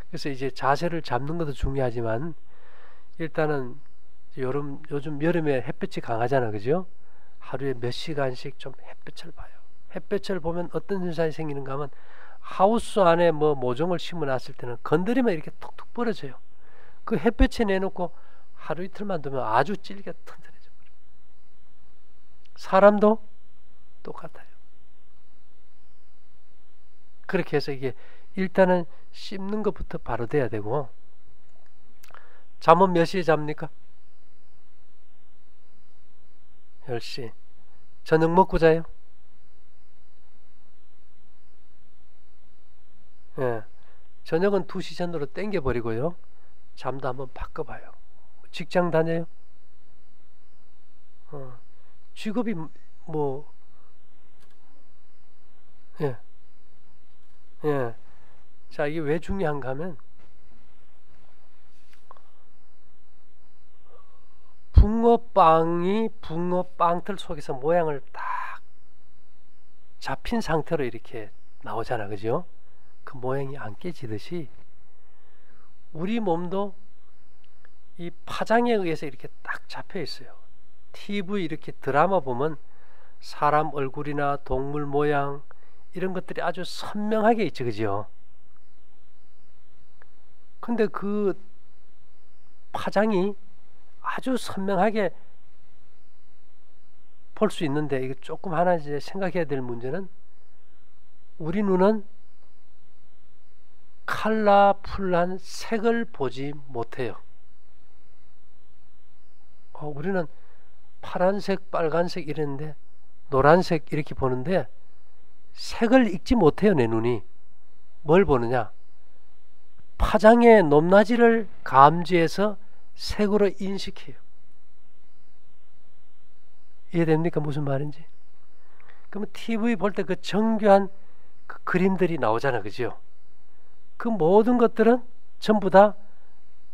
그래서 이제 자세를 잡는 것도 중요하지만 일단은 요즘 여름에 햇볕이 강하잖아, 그죠? 하루에 몇 시간씩 좀 햇볕을 봐요. 햇볕을 보면 어떤 현상이 생기는가 하면 하우스 안에 모종을 심어놨을 때는 건드리면 이렇게 톡톡 벌어져요. 그 햇볕에 내놓고 하루 이틀만 두면 아주 질겨 튼튼해져 버려요. 사람도 똑같아요. 그렇게 해서 이게 일단은 씹는 것부터 바로 돼야 되고. 잠은 몇 시에 잡니까? 10시. 저녁 먹고 자요? 예. 저녁은 2시 전으로 땡겨버리고요. 잠도 한번 바꿔봐요. 직장 다녀요? 직업이 예. 예. 자, 이게 왜 중요한가 하면 붕어빵이 붕어빵틀 속에서 모양을 딱 잡힌 상태로 이렇게 나오잖아, 그죠? 그 모양이 안 깨지듯이 우리 몸도 이 파장에 의해서 이렇게 딱 잡혀 있어요. TV 이렇게 드라마 보면 사람 얼굴이나 동물 모양 이런 것들이 아주 선명하게 있죠, 그죠? 근데 그 파장이 아주 선명하게 볼 수 있는데 이거 조금 하나 이제 생각해야 될 문제는 우리 눈은 컬러풀한 색을 보지 못해요. 우리는 파란색, 빨간색 이랬는데 노란색 이렇게 보는데 색을 읽지 못해요. 내 눈이. 뭘 보느냐? 파장의 높낮이를 감지해서 색으로 인식해요. 이해됩니까? 무슨 말인지? 그러면 TV 볼 때 그 정교한 그 그림들이 나오잖아. 그죠? 그 모든 것들은 전부 다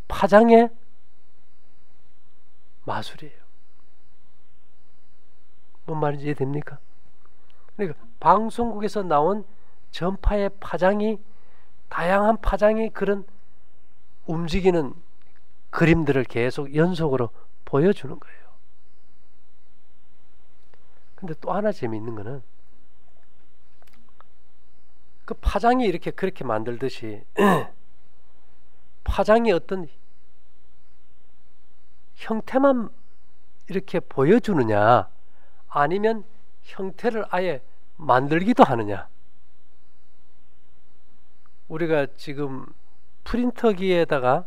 파장의 마술이에요. 뭔 말인지 이해됩니까? 그러니까 방송국에서 나온 전파의 파장이 다양한 파장의 그런 움직이는 그림들을 계속 연속으로 보여주는 거예요. 근데 또 하나 재미있는 거는 그 파장이 이렇게 그렇게 만들듯이 파장이 어떤 형태만 이렇게 보여주느냐 아니면 형태를 아예 만들기도 하느냐. 우리가 지금 프린터기에다가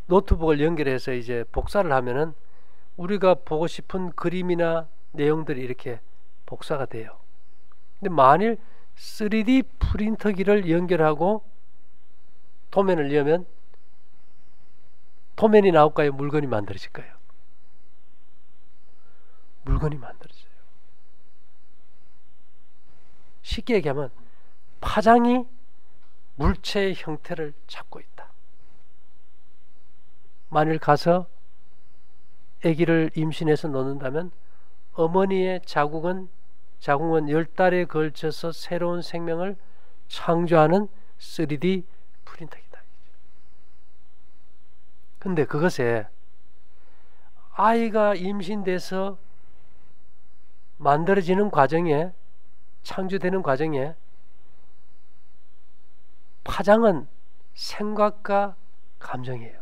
노트북을 연결해서 이제 복사를 하면은 우리가 보고 싶은 그림이나 내용들이 이렇게 복사가 돼요. 근데 만일 3D 프린터기를 연결하고 도면을 여면 도면이 나올까요? 물건이 만들어질까요? 물건이 만들어져요. 쉽게 얘기하면 파장이 물체의 형태를 잡고 있다. 만일 가서 아기를 임신해서 놓는다면 어머니의 자궁은 10달에 걸쳐서 새로운 생명을 창조하는 3D 프린터기다. 근데 그것에 아이가 임신돼서 만들어지는 과정에 창조되는 과정에 파장은 생각과 감정이에요.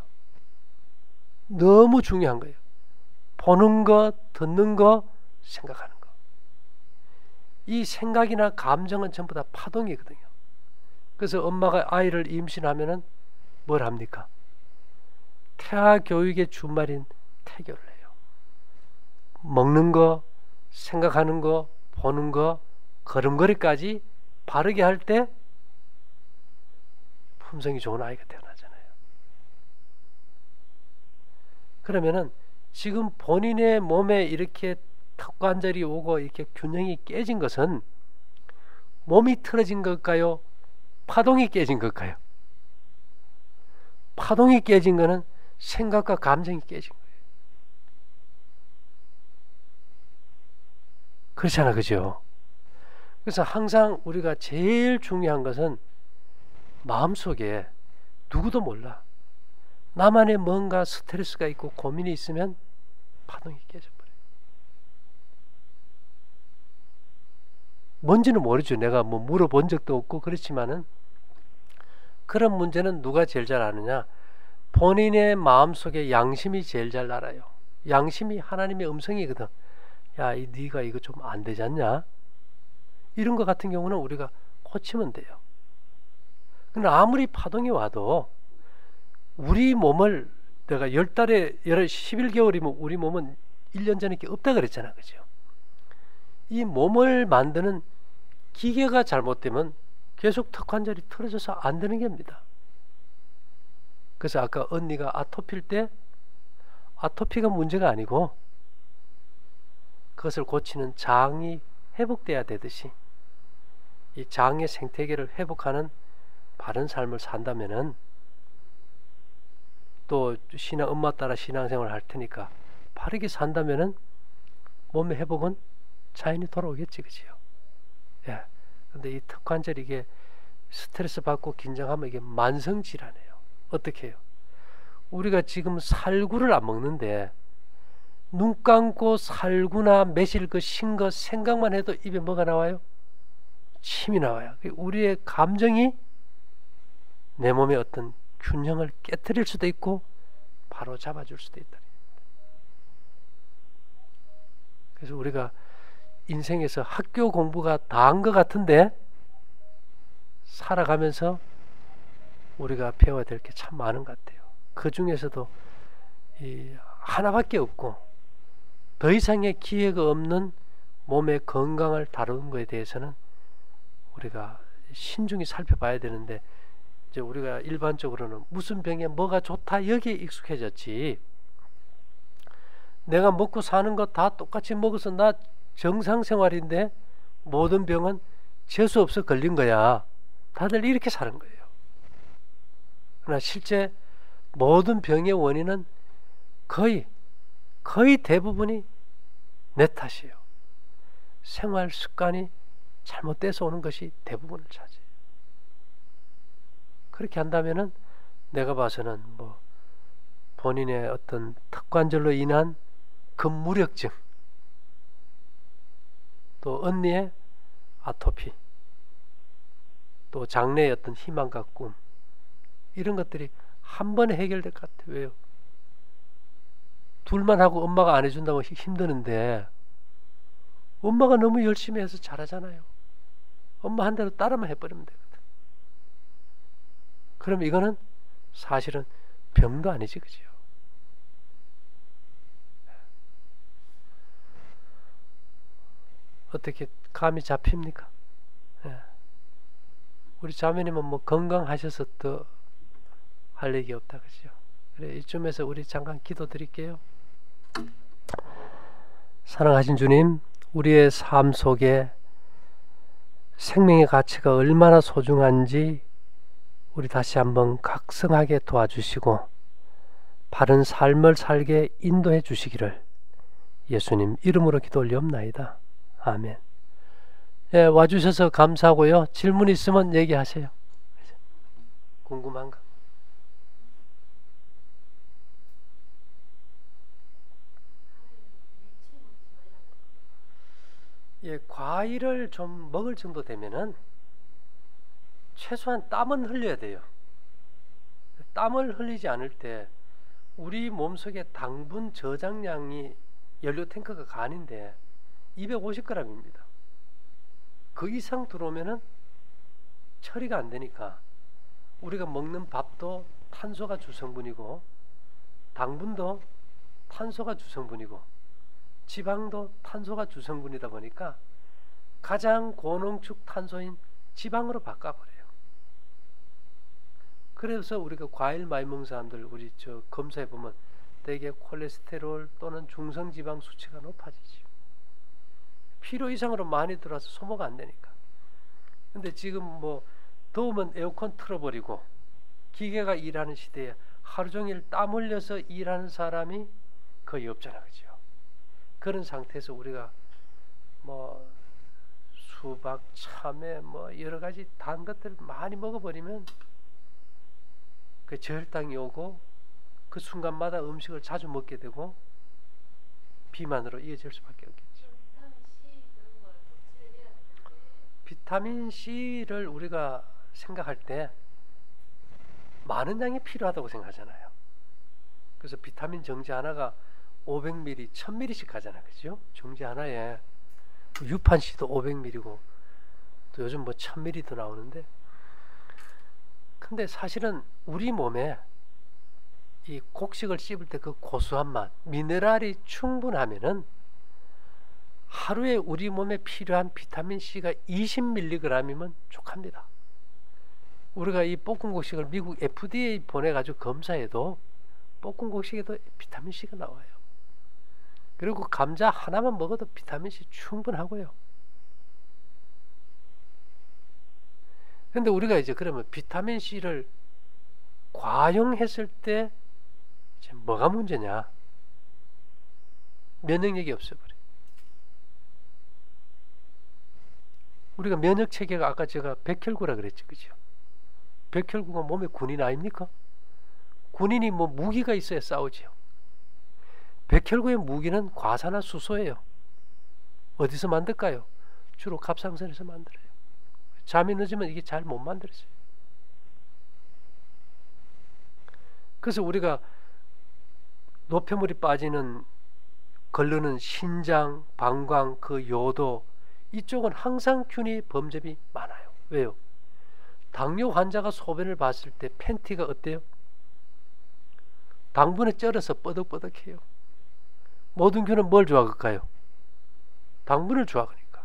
너무 중요한 거예요. 보는 거, 듣는 거, 생각하는 거. 이 생각이나 감정은 전부 다 파동이거든요. 그래서 엄마가 아이를 임신하면은 뭘 합니까? 태아 교육의 주말인 태교를 해요. 먹는 거, 생각하는 거, 보는 거, 걸음걸이까지 바르게 할 때 품성이 좋은 아이가 태어나잖아요. 그러면은 지금 본인의 몸에 이렇게 턱관절이 오고 이렇게 균형이 깨진 것은 몸이 틀어진 걸까요? 파동이 깨진 걸까요? 파동이 깨진 거는 생각과 감정이 깨진 거예요. 그렇잖아, 그죠? 그래서 항상 우리가 제일 중요한 것은 마음속에 누구도 몰라. 나만의 뭔가 스트레스가 있고 고민이 있으면 파동이 깨져버려요. 뭔지는 모르죠. 내가 뭐 물어본 적도 없고 그렇지만은 그런 문제는 누가 제일 잘 아느냐? 본인의 마음속에 양심이 제일 잘 알아요. 양심이 하나님의 음성이거든. 야, 네가 이거 좀 안 되지 않냐? 이런 것 같은 경우는 우리가 고치면 돼요. 근데 아무리 파동이 와도 우리 몸을 내가 10달에 11개월이면 우리 몸은 1년 전에 없다 그랬잖아. 그죠? 이 몸을 만드는 기계가 잘못되면 계속 턱관절이 틀어져서 안 되는 겁니다. 그래서 아까 언니가 아토피일 때 아토피가 문제가 아니고 그것을 고치는 장이 회복돼야 되듯이 이 장의 생태계를 회복하는 바른 삶을 산다면은 또 엄마 따라 신앙생활을 할 테니까 바르게 산다면은 몸의 회복은 자연히 돌아오겠지, 그지요? 예. 근데 이 턱관절 이게 스트레스 받고 긴장하면 이게 만성 질환이에요. 어떻게 해요? 우리가 지금 살구를 안 먹는데 눈 감고 살구나 매실 그 신 거 생각만 해도 입에 뭐가 나와요? 침이 나와요. 우리의 감정이 내 몸의 어떤 균형을 깨트릴 수도 있고 바로 잡아줄 수도 있다. 그래서 우리가 인생에서 학교 공부가 다 한 것 같은데 살아가면서 우리가 배워야 될 게 참 많은 것 같아요. 그 중에서도 이 하나밖에 없고 더 이상의 기회가 없는 몸의 건강을 다루는 것에 대해서는 우리가 신중히 살펴봐야 되는데, 이제 우리가 일반적으로는 무슨 병에 뭐가 좋다 여기에 익숙해졌지, 내가 먹고 사는 거 다 똑같이 먹어서 나 정상생활인데 모든 병은 재수없어 걸린 거야, 다들 이렇게 사는 거예요. 그러나 실제 모든 병의 원인은 거의 대부분이 내 탓이에요. 생활 습관이 잘못돼서 오는 것이 대부분을 차지해요. 그렇게 한다면은 내가 봐서는 뭐 본인의 어떤 턱관절로 인한 근무력증, 또 언니의 아토피, 또 장래의 어떤 희망과 꿈, 이런 것들이 한 번에 해결될 것 같아요. 왜요? 둘만 하고 엄마가 안 해준다고 힘드는데 엄마가 너무 열심히 해서 잘하잖아요. 엄마 한 대로 따라만 해버리면 되거든. 그럼 이거는 사실은 병도 아니지, 그죠? 어떻게 감이 잡힙니까? 예. 우리 자매님은 뭐 건강하셔서 더 할 얘기 없다, 그죠? 그래, 이쯤에서 우리 잠깐 기도 드릴게요. 사랑하신 주님, 우리의 삶 속에 생명의 가치가 얼마나 소중한지 우리 다시 한번 각성하게 도와주시고 바른 삶을 살게 인도해 주시기를 예수님 이름으로 기도 올리옵나이다. 아멘. 예, 와주셔서 감사하고요. 질문 있으면 얘기하세요. 궁금한 거. 예, 과일을 좀 먹을 정도 되면은 최소한 땀은 흘려야 돼요. 땀을 흘리지 않을 때 우리 몸속에 당분 저장량이 연료 탱크가 간인데 250g입니다. 그 이상 들어오면은 처리가 안 되니까 우리가 먹는 밥도 탄소가 주성분이고 당분도 탄소가 주성분이고 지방도 탄소가 주성분이다 보니까 가장 고농축 탄소인 지방으로 바꿔버려요. 그래서 우리가 과일 많이 먹는 사람들 우리 검사해 보면 대개 콜레스테롤 또는 중성지방 수치가 높아지죠. 필요 이상으로 많이 들어와서 소모가 안 되니까. 근데 지금 뭐 더우면 에어컨 틀어버리고 기계가 일하는 시대에 하루 종일 땀 흘려서 일하는 사람이 거의 없잖아, 그죠? 그런 상태에서 우리가 뭐 수박, 참외, 뭐 여러 가지 단 것들 많이 먹어버리면 그 저혈당이 오고 그 순간마다 음식을 자주 먹게 되고 비만으로 이어질 수밖에 없겠죠. 비타민 C를 우리가 생각할 때 많은 양이 필요하다고 생각하잖아요. 그래서 비타민 정제 하나가 500ml, 1000ml씩 하잖아, 그죠? 정제 하나에 유판C도 500ml고 또 요즘 뭐 1000ml도 나오는데, 근데 사실은 우리 몸에 이 곡식을 씹을 때 그 고소한 맛, 미네랄이 충분하면은 하루에 우리 몸에 필요한 비타민 C가 20mg이면 족합니다. 우리가 이 볶은 곡식을 미국 FDA 보내가지고 검사해도 볶은 곡식에도 비타민 C가 나와요. 그리고 감자 하나만 먹어도 비타민 C 충분하고요. 근데 우리가 이제 그러면 비타민 C를 과용했을 때 이제 뭐가 문제냐? 면역력이 없어버려. 우리가 면역 체계가 아까 제가 백혈구라 그랬죠, 그죠? 백혈구가 몸의 군인 아닙니까? 군인이 뭐 무기가 있어야 싸우지요. 백혈구의 무기는 과산화 수소예요. 어디서 만들까요? 주로 갑상선에서 만들어요. 잠이 늦으면 이게 잘 못 만들어져요. 그래서 우리가 노폐물이 빠지는 걸르는 신장, 방광, 그 요도 이쪽은 항상 균이 범접이 많아요. 왜요? 당뇨 환자가 소변을 봤을 때 팬티가 어때요? 당분에 쩔어서 뻐덕뻐덕해요. 모든 균은 뭘 좋아할까요? 당분을 좋아하니까.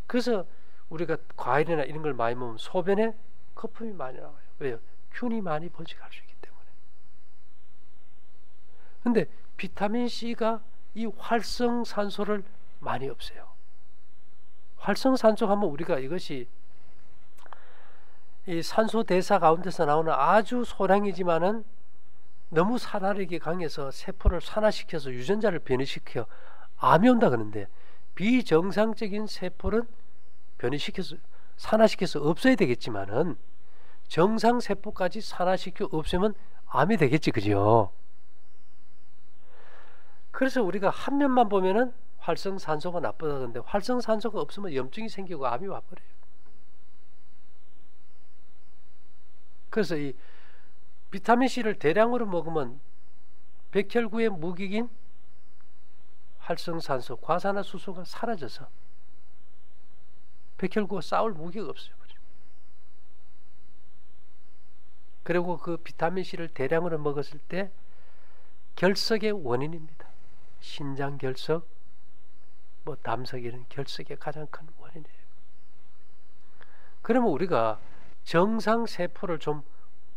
그래서 우리가 과일이나 이런 걸 많이 먹으면 소변에 거품이 많이 나와요. 왜요? 균이 많이 번식할 수 있기 때문에. 근데 비타민 C가 이 활성산소를 많이 없애요. 활성산소 하면 우리가 이것이 이 산소 대사 가운데서 나오는 아주 소량이지만은 너무 산화력이 강해서 세포를 산화시켜서 유전자를 변이시켜 암이 온다 그러는데, 비정상적인 세포는 변이시켜서 산화시켜서 없어야 되겠지만은 정상 세포까지 산화시켜 없애면 암이 되겠지, 그죠? 그래서 우리가 한 면만 보면은 활성산소가 나쁘다는데, 활성산소가 없으면 염증이 생기고 암이 와버려요. 그래서 이 비타민 C를 대량으로 먹으면 백혈구의 무기인 활성산소, 과산화수소가 사라져서 백혈구와 싸울 무기가 없어요. 그리고 그 비타민 C를 대량으로 먹었을 때 결석의 원인입니다. 신장 결석, 뭐 담석 이런 결석의 가장 큰 원인이에요. 그러면 우리가 정상 세포를 좀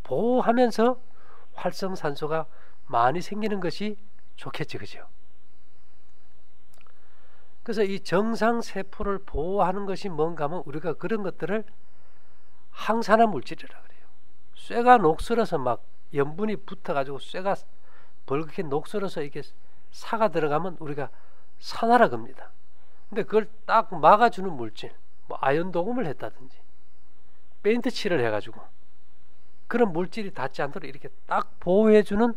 보호하면서 활성산소가 많이 생기는 것이 좋겠지, 그죠? 그래서 이 정상 세포를 보호하는 것이 뭔가 하면 우리가 그런 것들을 항산화 물질이라 그래요. 쇠가 녹슬어서 막 염분이 붙어가지고 쇠가 벌겋게 녹슬어서 이게 사가 들어가면 우리가 산화라 겁니다. 근데 그걸 딱 막아주는 물질, 뭐 아연 도금을 했다든지 페인트 칠을 해가지고 그런 물질이 닿지 않도록 이렇게 딱 보호해주는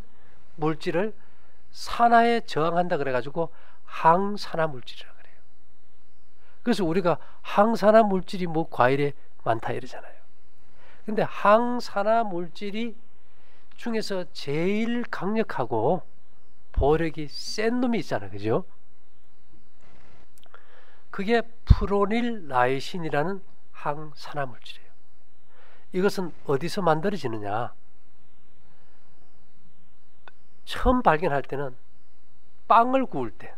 물질을 산화에 저항한다 그래가지고 항산화 물질이라고 그래요. 그래서 우리가 항산화 물질이 뭐 과일에 많다 이러잖아요. 근데 항산화 물질이 중에서 제일 강력하고 보호력이 센 놈이 있잖아요, 그죠? 그게 프로닐라이신이라는 항산화 물질이에요. 이것은 어디서 만들어지느냐? 처음 발견할 때는 빵을 구울 때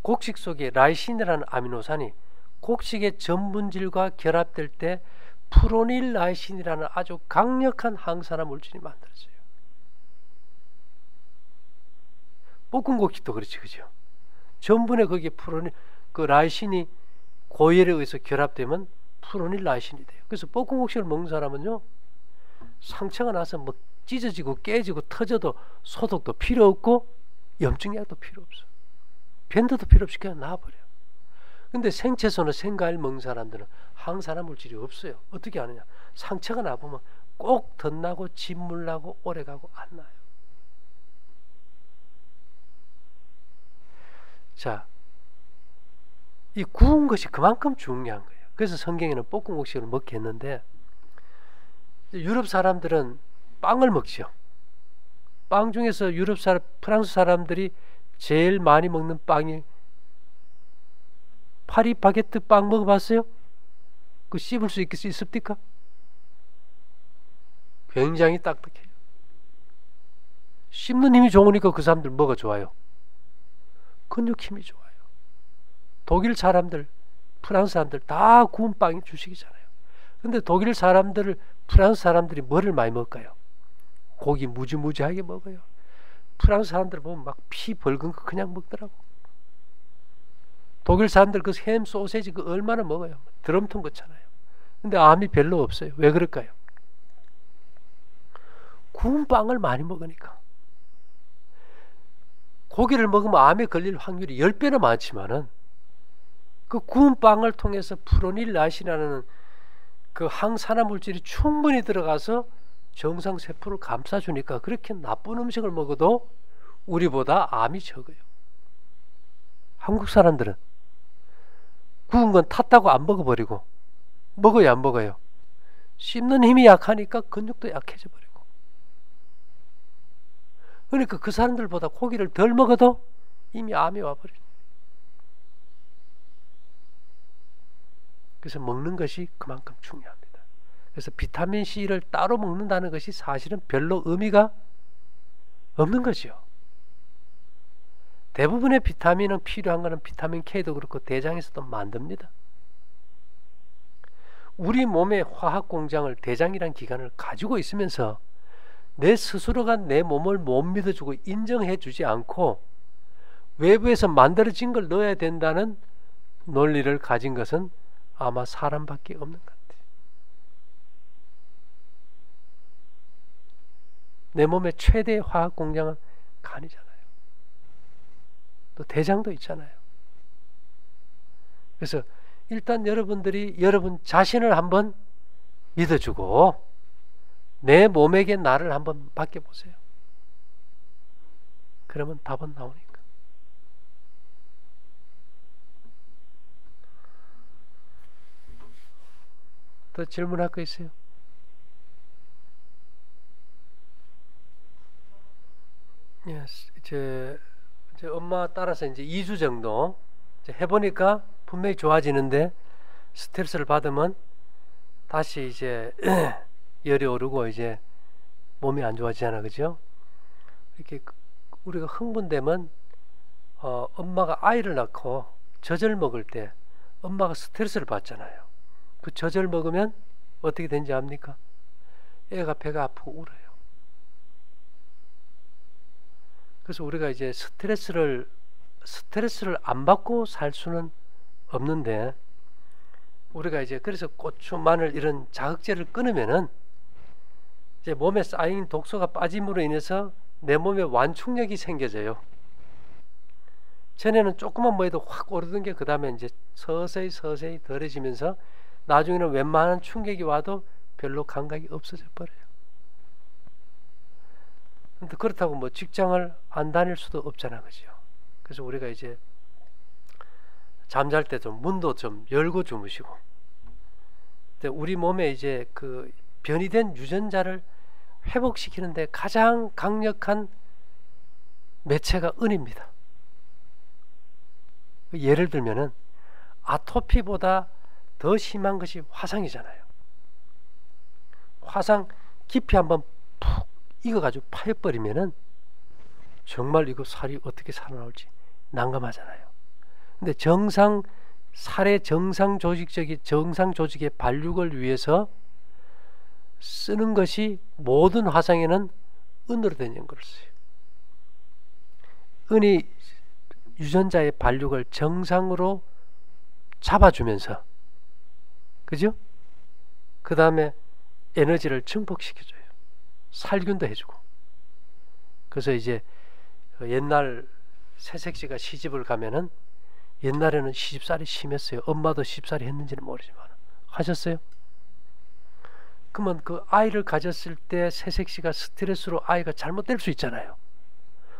곡식 속에 라이신이라는 아미노산이 곡식의 전분질과 결합될 때 프로닐라이신이라는 아주 강력한 항산화 물질이 만들어져요. 볶은 곡식도 그렇지, 그죠? 전분에 거기에 그 라이신이 고열에 의해서 결합되면 프로닐라이신이 돼요. 그래서 볶은 곡식을 먹는 사람은요, 상처가 나서 뭐 찢어지고 깨지고 터져도 소독도 필요 없고 염증약도 필요 없어. 밴드도 필요 없이 그냥 놔버려요. 근데 생채소나 생과일 먹는 사람들은 항산화 물질이 없어요. 어떻게 하느냐? 상처가 나보면 꼭 덧나고 진물 나고 오래가고 안 나요. 자, 이 구운 것이 그만큼 중요한 거예요. 그래서 성경에는 볶은 곡식을 먹게 했는데, 유럽 사람들은 빵을 먹죠. 빵 중에서 프랑스 사람들이 제일 많이 먹는 빵이 파리 바게트 빵 먹어봤어요? 그 씹을 수 있습니까? 굉장히 딱딱해요. 씹는 힘이 좋으니까 그 사람들 뭐가 좋아요? 근육 힘이 좋아요. 독일 사람들, 프랑스 사람들 다 구운 빵이 주식이잖아요. 근데 독일 사람들을 프랑스 사람들이 뭐를 많이 먹을까요? 고기 무지무지하게 먹어요. 프랑스 사람들 보면 막 피 벌건 거 그냥 먹더라고. 독일 사람들 그 햄 소세지 그 얼마나 먹어요. 드럼통 그렇잖아요. 근데 암이 별로 없어요. 왜 그럴까요? 구운 빵을 많이 먹으니까. 고기를 먹으면 암에 걸릴 확률이 10배나 많지만은 그 구운 빵을 통해서 프로닐라신이라는 그 항산화 물질이 충분히 들어가서 정상 세포를 감싸주니까 그렇게 나쁜 음식을 먹어도 우리보다 암이 적어요. 한국 사람들은 구운 건 탔다고 안 먹어버리고, 먹어요 안 먹어요? 씹는 힘이 약하니까 근육도 약해져 버리고. 그러니까 그 사람들보다 고기를 덜 먹어도 이미 암이 와버려요. 그래서 먹는 것이 그만큼 중요합니다. 그래서 비타민 C를 따로 먹는다는 것이 사실은 별로 의미가 없는 거죠. 대부분의 비타민은 필요한 거는 비타민 K도 그렇고 대장에서도 만듭니다. 우리 몸의 화학 공장을 대장이란 기관을 가지고 있으면서 내 스스로가 내 몸을 못 믿어주고 인정해주지 않고 외부에서 만들어진 걸 넣어야 된다는 논리를 가진 것은 아마 사람밖에 없는 것 같아요. 내 몸의 최대의 화학 공장은 간이잖아요. 또 대장도 있잖아요. 그래서 일단 여러분들이 여러분 자신을 한번 믿어주고 내 몸에게 나를 한번 맡겨보세요. 그러면 답은 나오니까. 또 질문할 거 있어요? 예, 제 엄마 따라서 이제 2주 정도 이제 해보니까 분명히 좋아지는데 스트레스를 받으면 다시 이제 열이 오르고 이제 몸이 안 좋아지잖아, 그죠? 이렇게 우리가 흥분되면 엄마가 아이를 낳고 젖을 먹을 때 엄마가 스트레스를 받잖아요. 그 젖을 먹으면 어떻게 되는지 압니까? 애가 배가 아프고 울어요. 그래서 우리가 이제 스트레스를 안 받고 살 수는 없는데 우리가 이제 그래서 고추, 마늘 이런 자극제를 끊으면은 이제 몸에 쌓인 독소가 빠짐으로 인해서 내 몸에 완충력이 생겨져요. 전에는 조금만 뭐 해도 확 오르던 게 그 다음에 이제 서서히 덜해지면서 나중에는 웬만한 충격이 와도 별로 감각이 없어져 버려요. 근데 그렇다고 뭐 직장을 안 다닐 수도 없잖아, 그죠? 그래서 우리가 이제 잠잘 때 좀 문도 좀 열고 주무시고, 우리 몸에 이제 그 변이된 유전자를 회복시키는데 가장 강력한 매체가 은입니다. 예를 들면은 아토피보다 더 심한 것이 화상이잖아요. 화상 깊이 한번 푹 익어가지고 파여버리면은 정말 이거 살이 어떻게 살아나올지 난감하잖아요. 근데 살의 정상 조직의 발육을 위해서 쓰는 것이 모든 화상에는 은으로 된 연고를 써요. 은이 유전자의 발육을 정상으로 잡아주면서, 그죠? 그 다음에 에너지를 증폭시켜줘요. 살균도 해주고. 그래서 이제 옛날 새색시가 시집을 가면은 옛날에는 시집살이 심했어요. 엄마도 시집살이 했는지는 모르지만 하셨어요? 그러면 그 아이를 가졌을 때 새색시가 스트레스로 아이가 잘못될 수 있잖아요.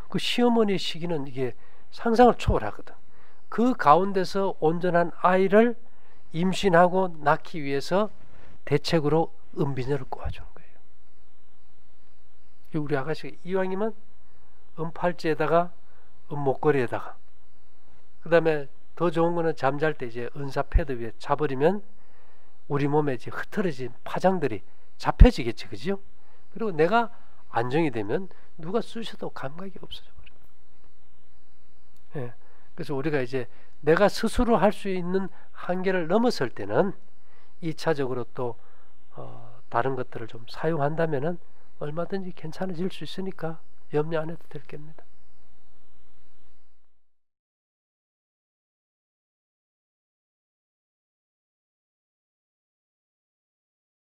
그 시어머니의 시기는 이게 상상을 초월하거든. 그 가운데서 온전한 아이를 임신하고 낳기 위해서 대책으로 은비녀를 꼬아주는 거예요. 우리 아가씨가 이왕이면 은팔찌에다가 은목걸이에다가, 그 다음에 더 좋은 거는 잠잘 때 이제 은사 패드 위에 자버리면 우리 몸에 이제 흐트러진 파장들이 잡혀지겠지, 그죠? 그리고 내가 안정이 되면 누가 쑤셔도 감각이 없어져 버려. 예. 그래서 우리가 이제 내가 스스로 할 수 있는 한계를 넘어설 때는 2차적으로 또 다른 것들을 좀 사용한다면은 얼마든지 괜찮아질 수 있으니까 염려 안 해도 될 겁니다.